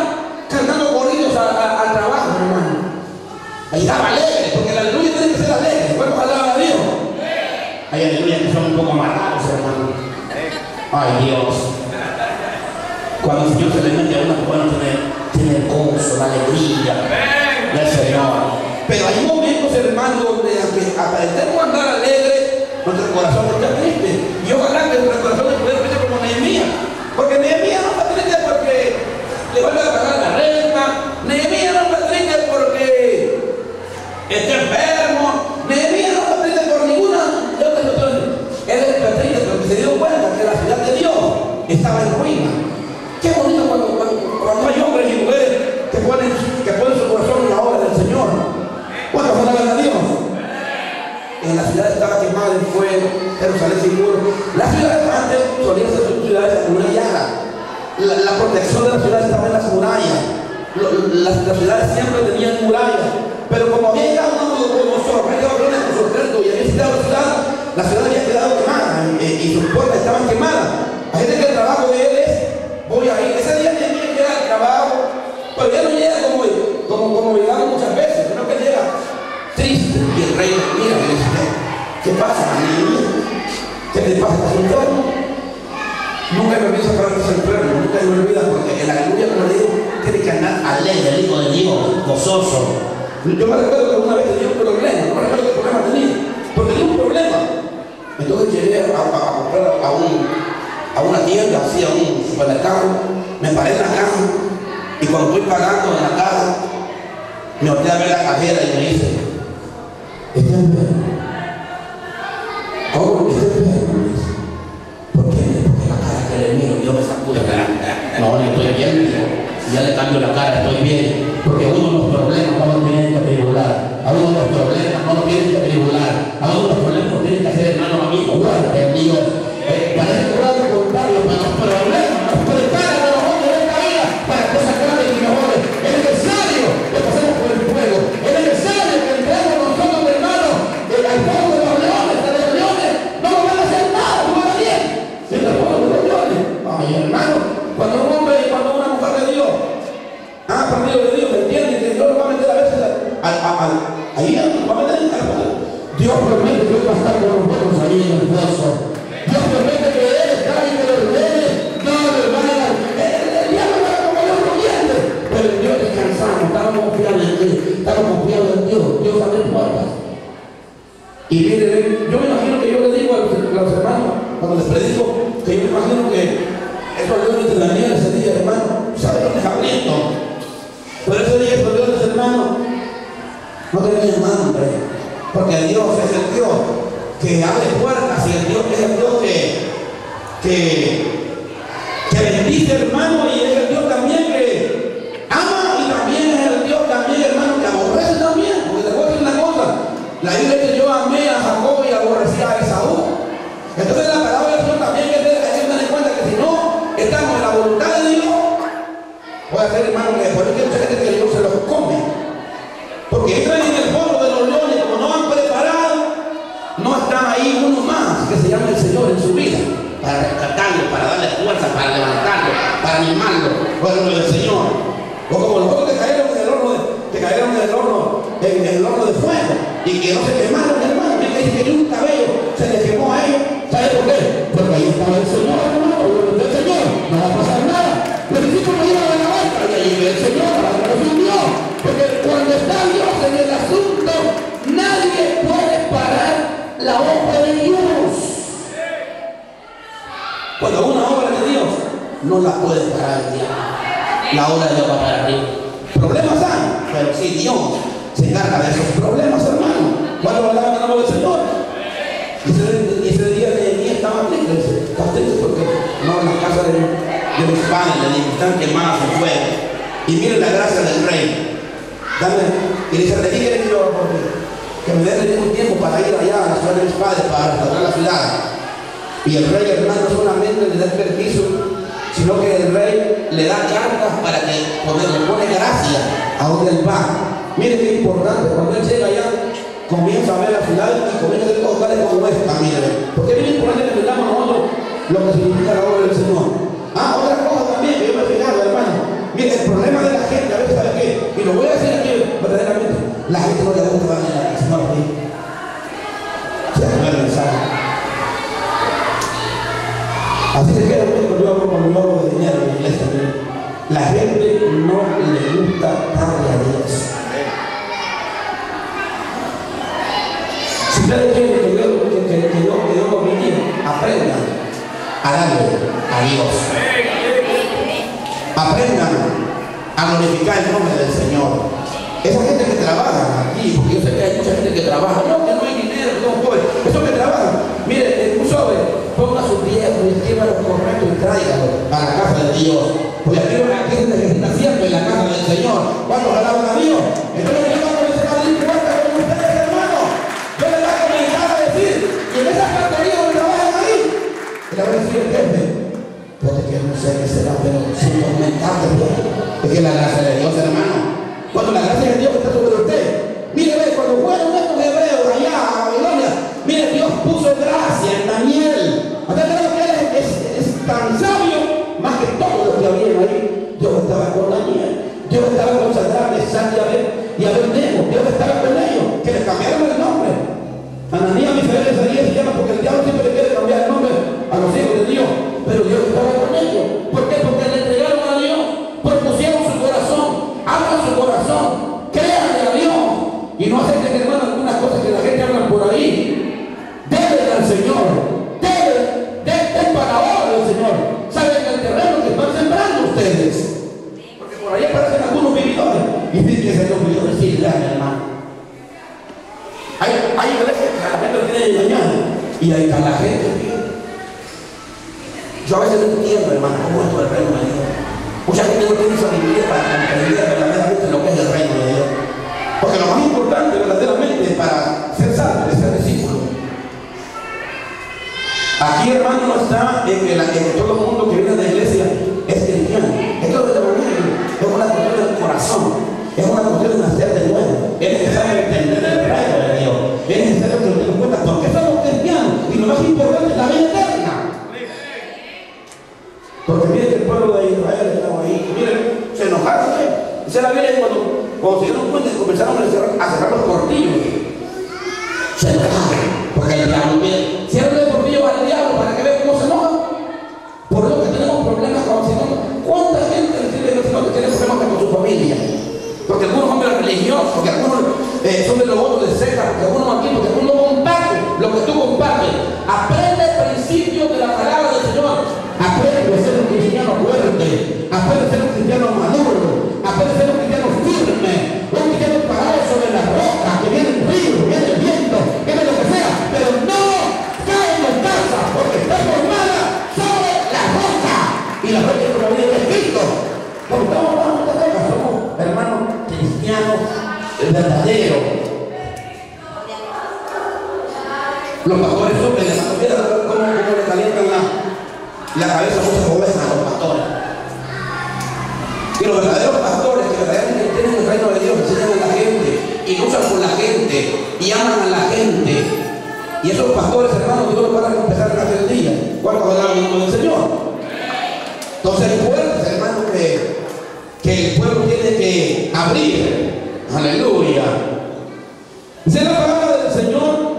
cantando corridos al trabajo, hermano. Llegaba alegre, porque la aleluya tiene que ser alegre. ¿Cuántos alaban a Dios? Hay aleluya que son un poco amargados, hermano. Ay, Dios. Cuando el Señor se le mete a uno, bueno, tener gozo, la alegría del Señor. Pero hay momentos, hermano, donde aparentemos andar alegre, nuestro corazón está triste. Y ojalá que nuestro corazón esté triste como Nehemías. Porque Nehemías no está triste porque le van a pagar la renta. Nehemías no está triste porque está enfermo. Nehemías no está triste por ninguna de otras situaciones. Él está triste porque se dio cuenta que la ciudad de Dios estaba en ruina. Qué bonito cuando hay hombres y mujeres que ponen su corazón en la obra del Señor. ¿Cuántos alaban a Dios? La ciudad estaba quemada en fuego, Jerusalén sin muro. Las ciudades antes solían ser ciudades amuralladas. La protección de la ciudad estaba en las murallas. Las ciudades siempre tenían murallas. Pero como había llegado como con su ejército y había visitado la ciudad había quedado quemada y sus puertas estaban quemadas. Hay gente que el trabajo de él es voy a ir. Ese día Nehemías llega al trabajo, pero ya no llega como como llegamos muchas veces, creo que llega triste y el rey le mira y le dice, ¿qué pasa, niña? ¿Qué te pasa? ¿Estás enfermo? Nunca me olvido sacar a enfermo, nunca me olvida, porque en la aleluya, como le digo, tiene que andar alegre, el hijo de Dios, gozoso. Yo me recuerdo que una vez tenía un problema, no me recuerdo qué problema tenía, pero tenía un problema. Entonces llegué a comprar a una tienda, así a un supermercado, me paré en la caja y cuando estoy pagando en la caja, me volteé a ver la cajera y me dice, ¿estás enfermo? ¿Cómo? ¿Estás enfermo? ¿Por qué? Porque la cara que le miro, Dios me sacude. No, estoy bien, ya le cambio la cara, estoy bien. Porque uno de los problemas no lo tiene que atribular. A uno de los problemas no lo tiene que atribular. A uno de los problemas no tiene que hacer hermano amigo. Guarda, Dios. Parece que va a contarlo para los problemas, nos prepara a los hombres de esta vida para cosas grandes y mejores. Es necesario que pasemos por el fuego. Es necesario que entremos nosotros, hermanos, al fuego de los leones. A los leones no nos van a hacer nada, no van a bien. Si el fuego de los leones. Ay, hermano, cuando un hombre y cuando una mujer de Dios han aprendido de Dios, entienden que Dios lo va a meter a veces ahí lo va a meter en el carro. Dios promete que Él va a estar con nosotros ahí en el pozo. Dios promete que Él está ahí, que los reyes no le van a dar. El diablo va a comer los corrientes. Pero en Dios descansamos, estamos confiados en Dios, estamos confiados en Dios. Dios abre puertas. Y mire, yo me imagino que yo le digo a los hermanos, cuando les predico, que yo me imagino que esos leones de Daniel ese día, hermano, ¿saben dónde es hambriento? Pero ese día esos leones, hermano, no tenían hambre, porque Dios es el Dios que abre puertas y el Dios es el Dios que bendice, hermano, y es el Dios también que ama y también es el Dios también, hermano, que aborrece también, porque te voy a decir una cosa, la Biblia dice yo amé a Jacob y aborrecí a Esaú. Entonces la palabra del Señor también que hay que tener en cuenta que si no estamos en la voluntad de Dios, puede ser, hermano, que por eso hay mucha gente que Dios se los come. Porque entran en el fondo de los leones, como no han preparado, no están ahí uno más, que se llama el Señor en su vida, para rescatarlo, para darle fuerza, para levantarlo, para animarlo, por el nombre del Señor. O como los otros que cayeron en el horno de fuego, y que no se quemaron, hermano, que dice que un cabello se les quemó a ellos. ¿Sabe por qué? Porque ahí estaba el Señor, hermano, el Señor, no va a pasar nada. Los discípulos iban a la barca y allí ve el Señor, la relación Dios. Porque cuando está Dios en el asunto, nadie puede parar la obra de Dios. Cuando una obra de Dios no la puede parar el diablo, la obra de Dios va para arriba. Problemas hay, pero si Dios se encarga de esos problemas, hermano, ¿cuándo alaban el nombre del Señor? Y ese día de mí estaba triste porque no en la casa de mis padres, de están quemadas en fuego. Y miren la gracia del rey. Y dice, ¿de qué quiere que yo que me den un tiempo para ir allá a la ciudad de mis padres, para restaurar la ciudad? Y el rey, hermano, no solamente le da el permiso, sino que el rey le da cartas para que le pone gracia a donde él va. Miren qué importante, cuando él llega allá, comienza a ver la ciudad y comienza a ver cosas como esta, miren. Porque es bien importante que entendamos nosotros lo que significa la obra del Señor. Otra cosa también que yo me he fijado, hermano. Miren, el problema de la gente, a veces, ¿sabe qué? Y lo voy a decir aquí verdaderamente, la gente no le gusta dar la Señor aquí. Se me el mensaje. Así se queda cuando yo hablo de dinero en la iglesia. La gente no le gusta darle a Dios. Si ustedes quieren que Dios lo bendiga, aprendan a darle a Dios. Aprendan a glorificar el nombre del Señor. Esa gente que trabaja aquí, porque yo sé que hay mucha gente que trabaja, no, que no hay dinero, que son jóvenes, esos que trabajan, mire, un sobre, ponga su viejo y escriba los correctos y tráigalo a la casa de Dios. Porque aquí hay gente que está siempre en la casa del Señor. ¿Cuántos alaban a Dios? Entonces yo cuando me se va a dar cuenta con ustedes, hermanos, yo les voy a comenzar a decir, y en esa factoría donde trabajan ahí, le voy a decir el jefe, porque que no sé qué será, pero sin tormentarte, es que la gracia de Dios, hermano. Cuando la gracia de Dios está sobre usted, mire, ve, cuando fueron estos hebreos allá a Babilonia, mire, Dios puso gracia en Daniel. ¿Usted cree que él es tan sabio? Más que todos los que habían ahí, Dios estaba con Daniel. Dios estaba con Sadrach, Mesach y Abednego. diablo siempre le quiere cambiar el nombre a los hijos de Dios, pero Dios estaba con ellos. ¿Por qué? Porque le entregaron a Dios, propusieron su corazón, abran su corazón, créanle a Dios y no acepten, hermano, algunas cosas que la gente habla por ahí. Deben al Señor, den para la obra del Señor. Saben el terreno que están sembrando ustedes, porque por ahí aparecen algunos vividores y dicen que se los vividores sí, hermano. Hay iglesias que la gente lo tiene engañado y ahí está la gente. Yo a veces no entiendo, hermano, cómo es todo el reino de Dios. Mucha gente no tiene sabiduría para comprender verdaderamente lo que es el reino de Dios. Porque lo más importante verdaderamente para ser salvo es ser discípulo. Aquí, hermano, no está en que todo el mundo que viene de la iglesia es cristiano. Esto del evangelio es una cuestión del corazón, es una cuestión de nacer de nuevo. Es necesario entender el reino de Dios. Es necesario que lo tengan en cuenta porque somos cristianos y lo más importante es la vida eterna. Porque miren que el pueblo de Israel estaba ahí, miren, se enojaron. Dice la Biblia cuando se dieron cuenta y comenzaron a cerrar los portillos. Se enojaron, porque el diablo, miren, cierran el portillo para el diablo para que vean cómo se enoja. Por eso que tenemos problemas con el Señor. ¿Cuánta gente entiende que tiene problemas con su familia? Porque algunos son de la religiosos, porque algunos son de los otros de secta, porque algunos aquí, porque algunos comparten lo que tú compartes. Aprende el principio de la palabra del Señor. Aprende a ser un cristiano fuerte, aprende a ser un cristiano maduro, aprende a ser un cristiano firme, un cristiano parado sobre la roca, que viene el río, viene el viento, viene lo que sea, pero no cae en casa, porque está formada sobre la roca, y la roca es la vida de Cristo. Como estamos bajo esta roca, somos hermanos cristianos verdaderos. Los pastores sufren, hermanos, mira cómo le calientan la cabeza a muchas ovejas a los pastores. Y los verdaderos pastores que verdaderamente tienen el reino de Dios enseñan a la gente y luchan por la gente y aman a la gente. Y esos pastores, hermanos, Dios los va a recompensar en aquel día. ¿Cuántos hablan en nombre del Señor? Entonces hay puertas, hermanos, que el pueblo tiene que abrir. Aleluya. Dice la palabra del Señor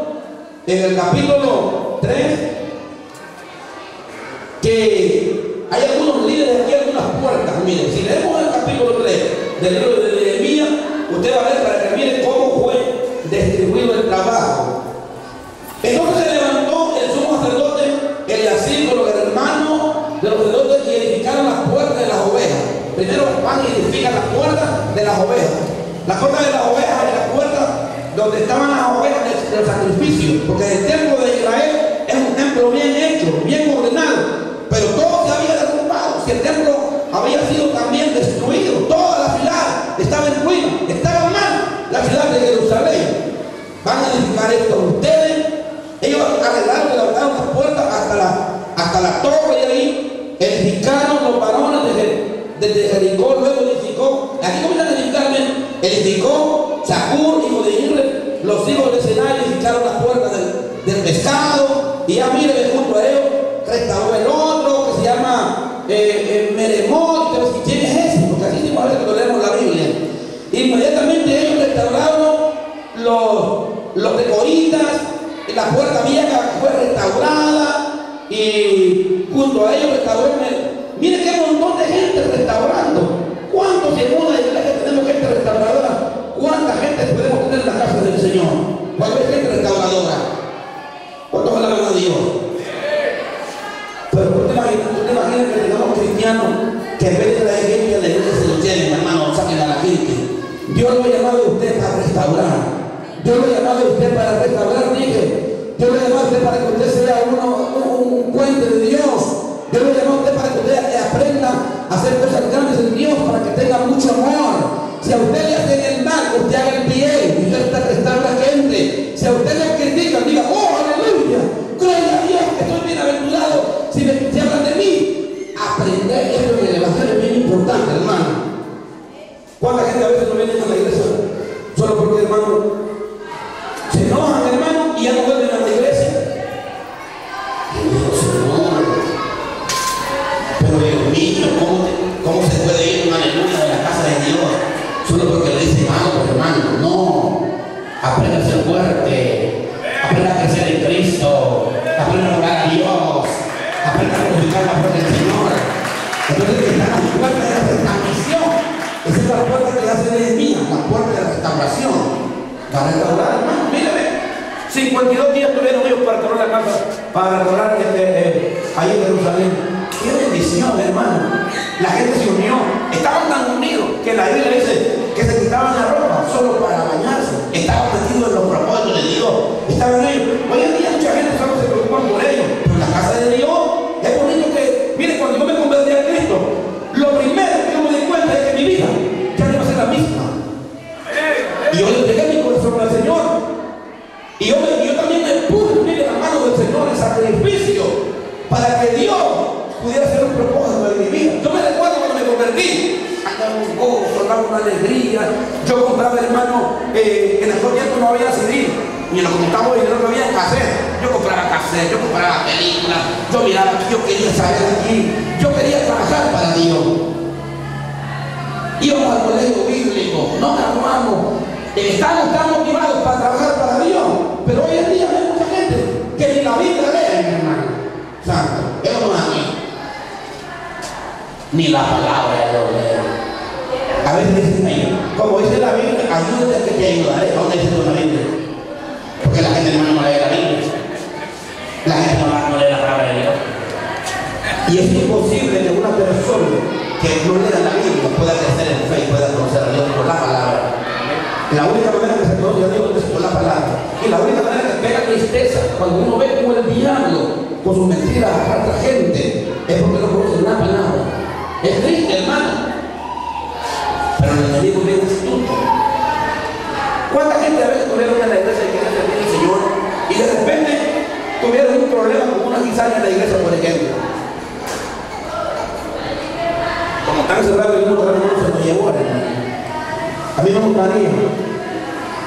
en el capítulo 3 que hay algunos líderes aquí, algunas puertas. Miren, si leemos el capítulo 3 del libro de Nehemías, usted va a ver para que miren cómo fue distribuido el trabajo. Entonces se levantó el sumo sacerdote Eliasib con los hermanos de los sacerdotes y edificaron las puertas de las ovejas. Primero van y edifican las puertas de las ovejas. La puerta de las ovejas es la puerta donde estaban las ovejas del sacrificio, porque el templo de Israel es un templo bien hecho, bien ordenado. Pero todo se había derrumbado, si el templo había sido también destruido, toda la ciudad estaba en ruina, estaba mal la ciudad de Jerusalén. Van a edificar esto ustedes. Ellos arreglaron, levantaron las puertas hasta la torre de ahí, edificaron los varones desde Jericó, luego edificó, aquí comienzan a edificó Zacur, hijo de Irre, los hijos de Senai edificaron las puertas del pescado, y ya miren junto a ellos restauró el otro que se llama Meremot. ¿Quién es ese? Porque así mismo a veces cuando leemos la Biblia. Inmediatamente ellos restauraron los decoritas, y la puerta vieja fue restaurada, y junto a ellos restauraron miren qué montón de gente restaurando. ¿Cuántos en una iglesia tenemos gente restauradora? ¿Cuánta gente podemos tener en la casa del Señor? ¿Cuál es gente restauradora? ¿Cuántos alaban a Dios? Pero ¿tú te imaginas que tengamos cristianos que en vez de traer gente a la iglesia se lo lleven, hermano, saquen a la gente? Dios lo ha llamado a usted para restaurar. Dios lo ha llamado a usted para restaurar, dije. Dios lo ha llamado a usted para que usted sea un puente de Dios. Dios lo ha llamado a usted para que usted aprenda a hacer cosas grandes en Dios, para que tenga mucho amor. Si a usted le hacen el mal, usted haga el bien y usted restaura a la gente. Si a usted le critican, diga, oh, aleluya, gloria a Dios, que estoy bienaventurado. Si hablan de mí, aprender esto en el evangelio es bien importante, hermano. ¿Cuánta gente a veces no viene a la iglesia? Solo porque, hermano, se enojan, hermano, y ya no vuelven a la iglesia. Pero Dios mío, ¿cómo se puede ir un aleluya de la casa de Dios? Solo porque le dicen algo, hermano. No. para restaurar, hermano. Mírame, 52 días tuvieron ellos para restaurar la casa, para restaurar ahí en Jerusalén. ¡Qué bendición, hermano! La gente se unió, estaban tan unidos que la Biblia dice que se quitaban la ropa solo para bañarse. Estaban metidos en los propósitos de Dios, estaban ellos. Hoy en día mucha gente solo se preocupa por ellos, pero en la casa de Dios es bonito que, mire, cuando yo me convertí a Cristo, lo primero que yo me di cuenta es que mi vida ya no iba a ser la misma. Y yo le entregué mi corazón al Señor. Y yo también me puse en la mano del Señor en sacrificio para que Dios pudiera hacer un propósito en mi vida. Yo me recuerdo cuando me convertí, andaba un gozo, andaba una alegría. Yo compraba, hermano, en aquel tiempo no había CD, ni en los computadores dinero no había cassette. Yo compraba cassette, yo compraba películas, yo miraba aquí, yo quería saber aquí, yo quería trabajar para Dios. Íbamos al colegio bíblico, no graduamos, estamos tan motivados para trabajar para Dios, pero hoy en día hay mucha gente que ni la Biblia lee, mi hermano. Santo, eso no es a mí. Ni la palabra de Dios lee. A veces dicen ahí, como dice la Biblia, ayúdate a que te ayudaré. ¿Dónde dice la Biblia? Porque la gente, hermano, no lee la Biblia. La gente no lee la palabra de Dios. Y es imposible que una persona que no lea la Biblia pueda crecer en fe y pueda conocer a Dios por la palabra. La única manera que se conoce a Dios es por la palabra. Y la única manera que pega tristeza cuando uno ve como el diablo con sus mentiras a otra gente es porque no conoce la palabra. Es triste, hermano. Pero el enemigo es bien astuto. ¿Cuánta gente a veces tuvieron en la iglesia y quieren servir al Señor y de repente tuvieron un problema con una cizaña en la iglesia, por ejemplo? Como tan cerrado el mundo, se lo llevó, hermano. A mí me gustaría,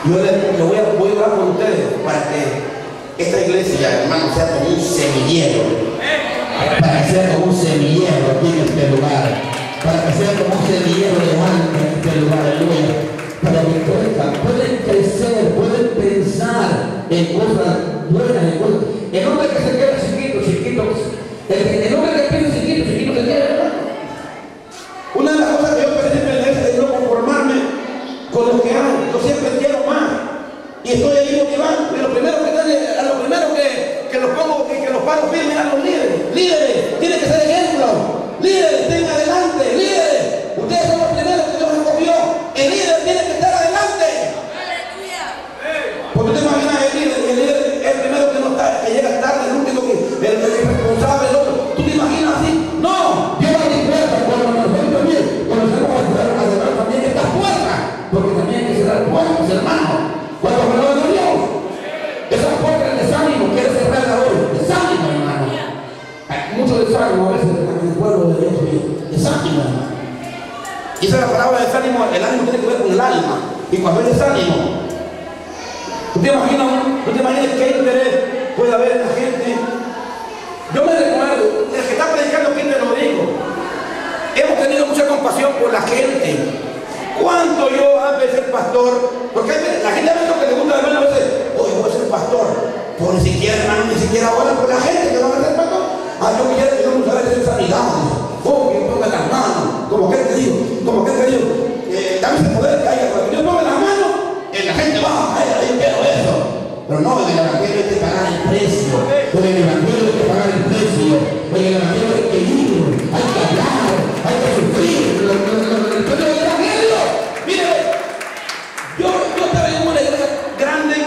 yo voy a hablar con ustedes para que esta iglesia, hermano, sea como un semillero. Para que sea como un semillero aquí en este lugar. Para que sea como un semillero de alma en este lugar, aleluya. Para que pueden crecer, pueden pensar en cosas buenas, en cosas. El hombre que se queda chiquito, el hombre que piensa chiquito se queda, hermano. Una de las cosas que yo pensé en la iglesia es no conformarme con lo que hay. Yo siempre quiero más y estoy ahí motivando. Y lo primero que los pongo y que los paro firmes a los líderes tienen que ser ejemplos. Líderes, estén adelante. Líderes, ustedes son los primeros que Dios escogió. El líder tiene que estar adelante. Porque usted imagina el líder es el primero que no está, que llega tarde, el último el responsable, el otro. ¿Tú te imaginas así? No, yo a mi puerta cuando nosotros también conocemos a cerrar también estas puertas, porque también hay que cerrar puertas, hermano. Cuando hablamos de Dios, esas puertas de desánimo, quiere cerrarla hoy. Desánimo, hermano. Hay mucho desánimo a veces en el pueblo de Dios. Desánimo, hermano. Y esa es la palabra desánimo. El ánimo tiene que ver con el alma. Y cuando hay desánimo, ¿tú te imaginas qué interés puede haber en la gente? Yo me recuerdo, el que está predicando aquí te lo digo. Hemos tenido mucha compasión por la gente. ¿Cuánto yo a veces pastor? Porque la gente a veces lo que le gusta de ver a veces, oye, voy a ser pastor. Pues ni siquiera, hermano, ni siquiera ahora por la gente que va a ser pastor. Yo quisiera que yo me usara de sanidad. Que ponga las manos. Como que te digo, dame ese poder que haya. Cuando yo ponga las manos, la gente va, yo quiero eso. Pero no, en el evangelio hay que pagar el precio. En el evangelio hay que pagar el precio. En el evangelio hay que ir, hay que hablar, hay que sufrir. El evangelio, mire, yo estaba en una iglesia grande.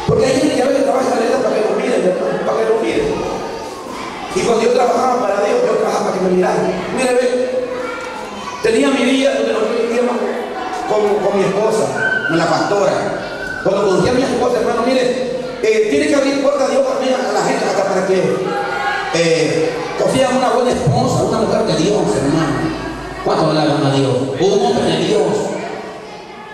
Porque hay gente que a veces trabaja en la iglesia para que lo miren, Y cuando yo trabajaba para Dios, yo trabajaba para que me miraran. Mire, tenía mi día donde nosotros vivíamos con mi esposa, con la pastora. Cuando conocí a mi esposa, hermano, mire, tiene que abrir puertas a Dios también a la gente hasta para que consigan una buena esposa, una mujer de Dios, hermano. ¿Cuánto le hablan a Dios? Un hombre de Dios.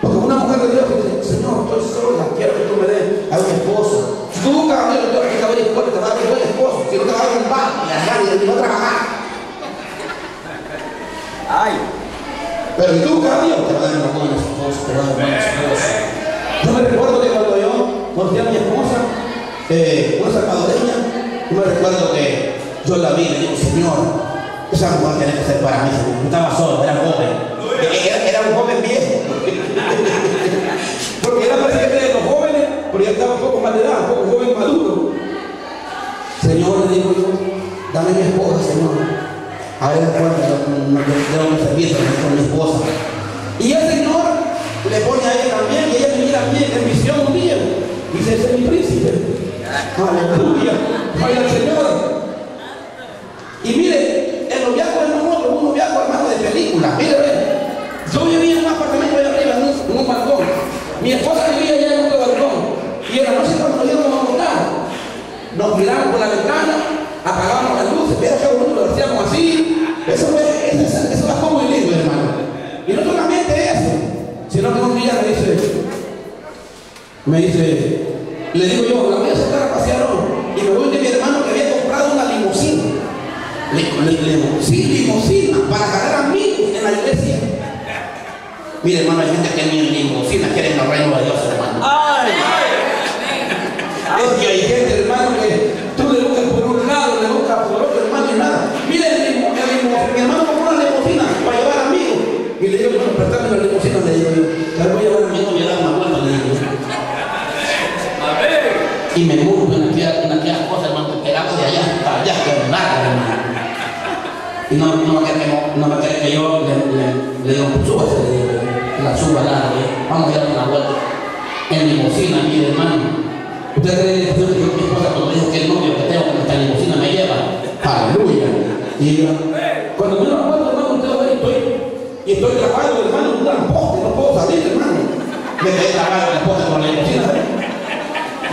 Porque una mujer de Dios dice, Señor, estoy sola, quiero que tú me des a un esposo. Si tú buscas a Dios, tienes que abrir puertas, te va a dar un buen esposo. Si no te va a dar un bar y a no trabajar. Ay. Pero si tú buscas a Dios, te va a dar una buena esposa, te va a dar un buen esposo. Yo me recuerdo que cuando yo conocí a mi esposa, una salvadoreña, yo me recuerdo que yo la vi y le digo, Señor, esa mujer tiene que ser para mí. Yo estaba solo, era joven. Era un joven viejo. mi esposa, Señor. A ver cuánto debo servicio con mi esposa. Y el Señor le pone a ella también, y ella me mira a mí en visión un día. Dice, ese es mi príncipe. Aleluya. Vaya al Señor. Y mire, el noviazgo es un noviazgo, hermano, de película. Mire, yo vivía en un apartamento allá arriba, en un balcón. Mi esposa vivía allá en otro balcón. Y en la noche cuando nos íbamos a montar, nos miramos por la ventana, apagábamos las luces. Mira que bonito lo hacíamos así. Eso bajó muy lindo, hermano. Y no solamente eso, sino que un día me dice, le digo yo, la voy a sacar a pasear hoy. Y me voy de mi hermano que había comprado una limusina. Limusina para cargar amigos en la iglesia. Mire, hermano, hay gente que ni en limusina quiere el reino de Dios, hermano. ¡Ay! Es que hay gente, hermano, que tú le buscas por un lado, le buscas por otro, hermano, y nada. Mire, mi hermano compró una limusina para llevar amigos. Y le digo, bueno, préstame la limusina, le digo yo. Te voy a llevar amigos y a dar una vuelta, le digo. Y me mudo en aquellas cosas, hermano, que hago de allá hasta allá, que nada, hermano. Y no me quiere que yo le digo, súbase, le digo, la suba, vamos a dar una vuelta. En limusina, mire, hermano. ¿Usted cree que mi esposa cuando dijo que el novio que tengo con esta limusina me lleva? ¡Aleluya! Y yo, cuando me lo acuerdo, hermano, usted va a ver, estoy grabando, hermano, un gran poste, no puedo salir, hermano. Me quedé grabando el poste con la limusina, ¿ves?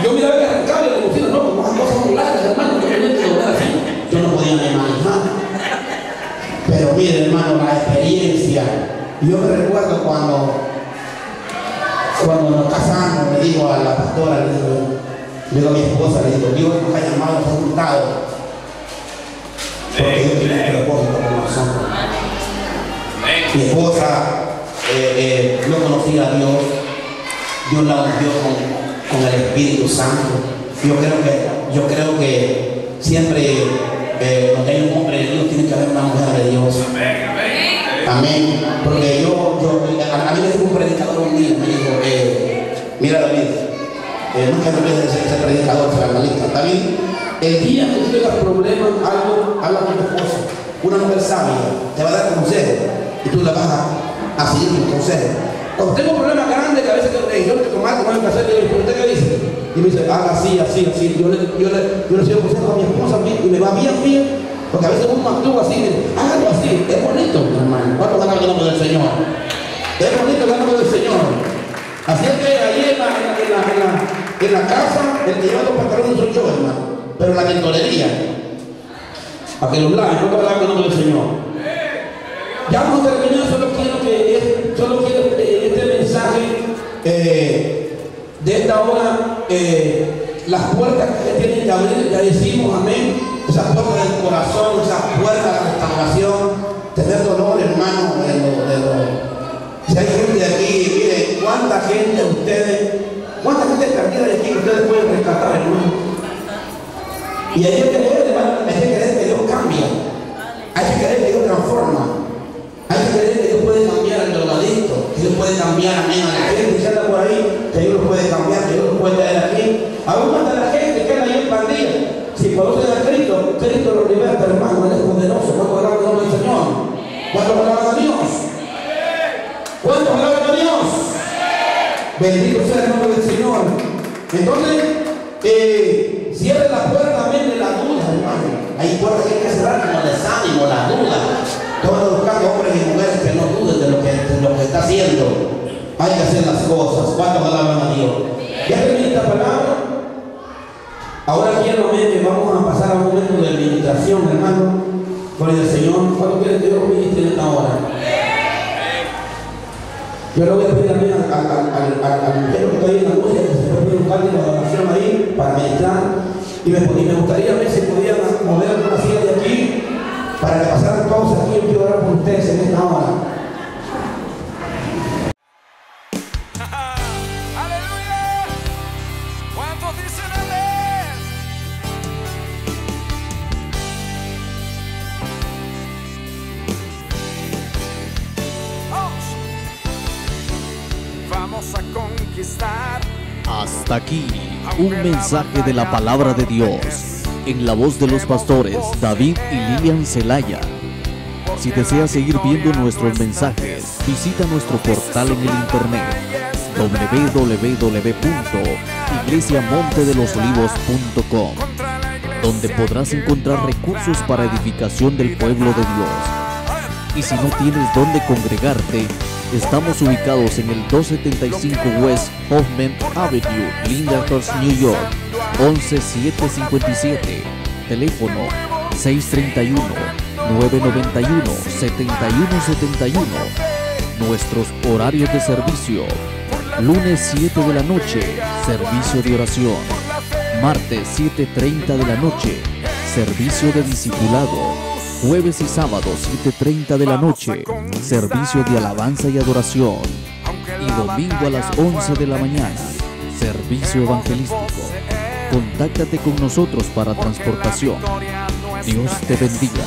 Yo miraba que arrancaba la limusina, no, como las cosas muy largas, hermano, que tenía que doblar así. Yo no podía ni manejar. Pero mire, hermano, la experiencia. Yo me recuerdo cuando nos casamos, le digo a la pastora, le digo a mi esposa, le digo, Dios nos ha llamado, nos ha juntado. Porque Dios tiene un propósito con nosotros. Mi esposa no conocía a Dios. Dios la ungió con el Espíritu Santo. Yo creo que siempre donde hay un hombre de Dios tiene que haber una mujer de Dios. Amén. Porque a mí me dijo un predicador un día, me dijo, mira David, no quiero que ese predicador sea analista. David, el día que tú tengas problemas, algo, habla con tu esposa. Una mujer sabia te va a dar consejo y tú la vas a seguir tus consejos. Cuando tengo problemas grandes que a veces yo te tomar como hay que hacer, le digo, ¿usted qué dice? Y me dice, haga así, así, así. Yo le sigo consejos a mi esposa y me va bien. Porque a veces uno actúa así, hágalo así, es bonito, hermano. ¿Cuánto ganar el nombre del Señor? Es bonito el nombre del Señor. Así es que ahí en la casa, el que lleva los pantalones soy yo, hermano. Pero en la tintorería, a que los laven, no te laven el nombre del Señor. Ya vamos a terminar, solo quiero este mensaje de esta hora, las puertas que tienen que abrir, ya decimos, amén. Esa puerta del corazón, esa puerta de la restauración, tener dolor, hermano, si hay gente aquí, miren, cuánta gente perdida de aquí que ustedes pueden rescatar, hermano. Y hay que creer, hermano, hay que creer que Dios cambia, hay que creer que Dios transforma, hay que creer que Dios puede cambiar al drogadicto, que Dios puede cambiar a la gente que anda por ahí, que Dios lo puede cambiar, que Dios lo puede traer aquí, aún hasta la gente que anda ahí en pandilla. Si conocen a Cristo, Cristo lo liberta, hermano, Él es poderoso. ¿Cuánto alaban el nombre del Señor? ¿Cuánto alaban a Dios? ¿Cuánto alaban a Dios? Bendito sea el nombre del Señor. Entonces, cierre la puerta también de la duda, hermano. Hay puertas que hay que cerrar como el desánimo, la duda. Todos buscando hombres y mujeres que no duden de lo que está haciendo. Hay que hacer las cosas. ¿Cuánto alaban a Dios? Ya terminé esta palabra. Ahora quiero que vamos a pasar a un momento de meditación, hermano, con el Señor. ¿Cuánto quieren que Dios ministre en esta hora? Yo le voy a pedir también al mujer que está ahí en la música que se puede pedir un cántico de oración ahí para meditar. Y me gustaría ver si podían mover alguna silla de aquí para que pasaran todos aquí. Yo quiero orar por ustedes en esta hora. Hasta aquí un mensaje de la palabra de Dios. en la voz de los pastores David y Lilian Zelaya. Si deseas seguir viendo nuestros mensajes, visita nuestro portal en el internet www.iglesiamontedelosolivos.com, donde podrás encontrar recursos para edificación del pueblo de Dios. Y si no tienes dónde congregarte, estamos ubicados en el 275 West Hoffman Avenue, Lyndhurst, New York, 11757, teléfono 631-991-7171. Nuestros horarios de servicio: lunes 7 de la noche, servicio de oración; martes 7:30 de la noche, servicio de discipulado; jueves y sábado 7:30 de la noche, servicio de alabanza y adoración; y domingo a las 11 de la mañana, servicio evangelístico. Contáctate con nosotros para transportación. Dios te bendiga.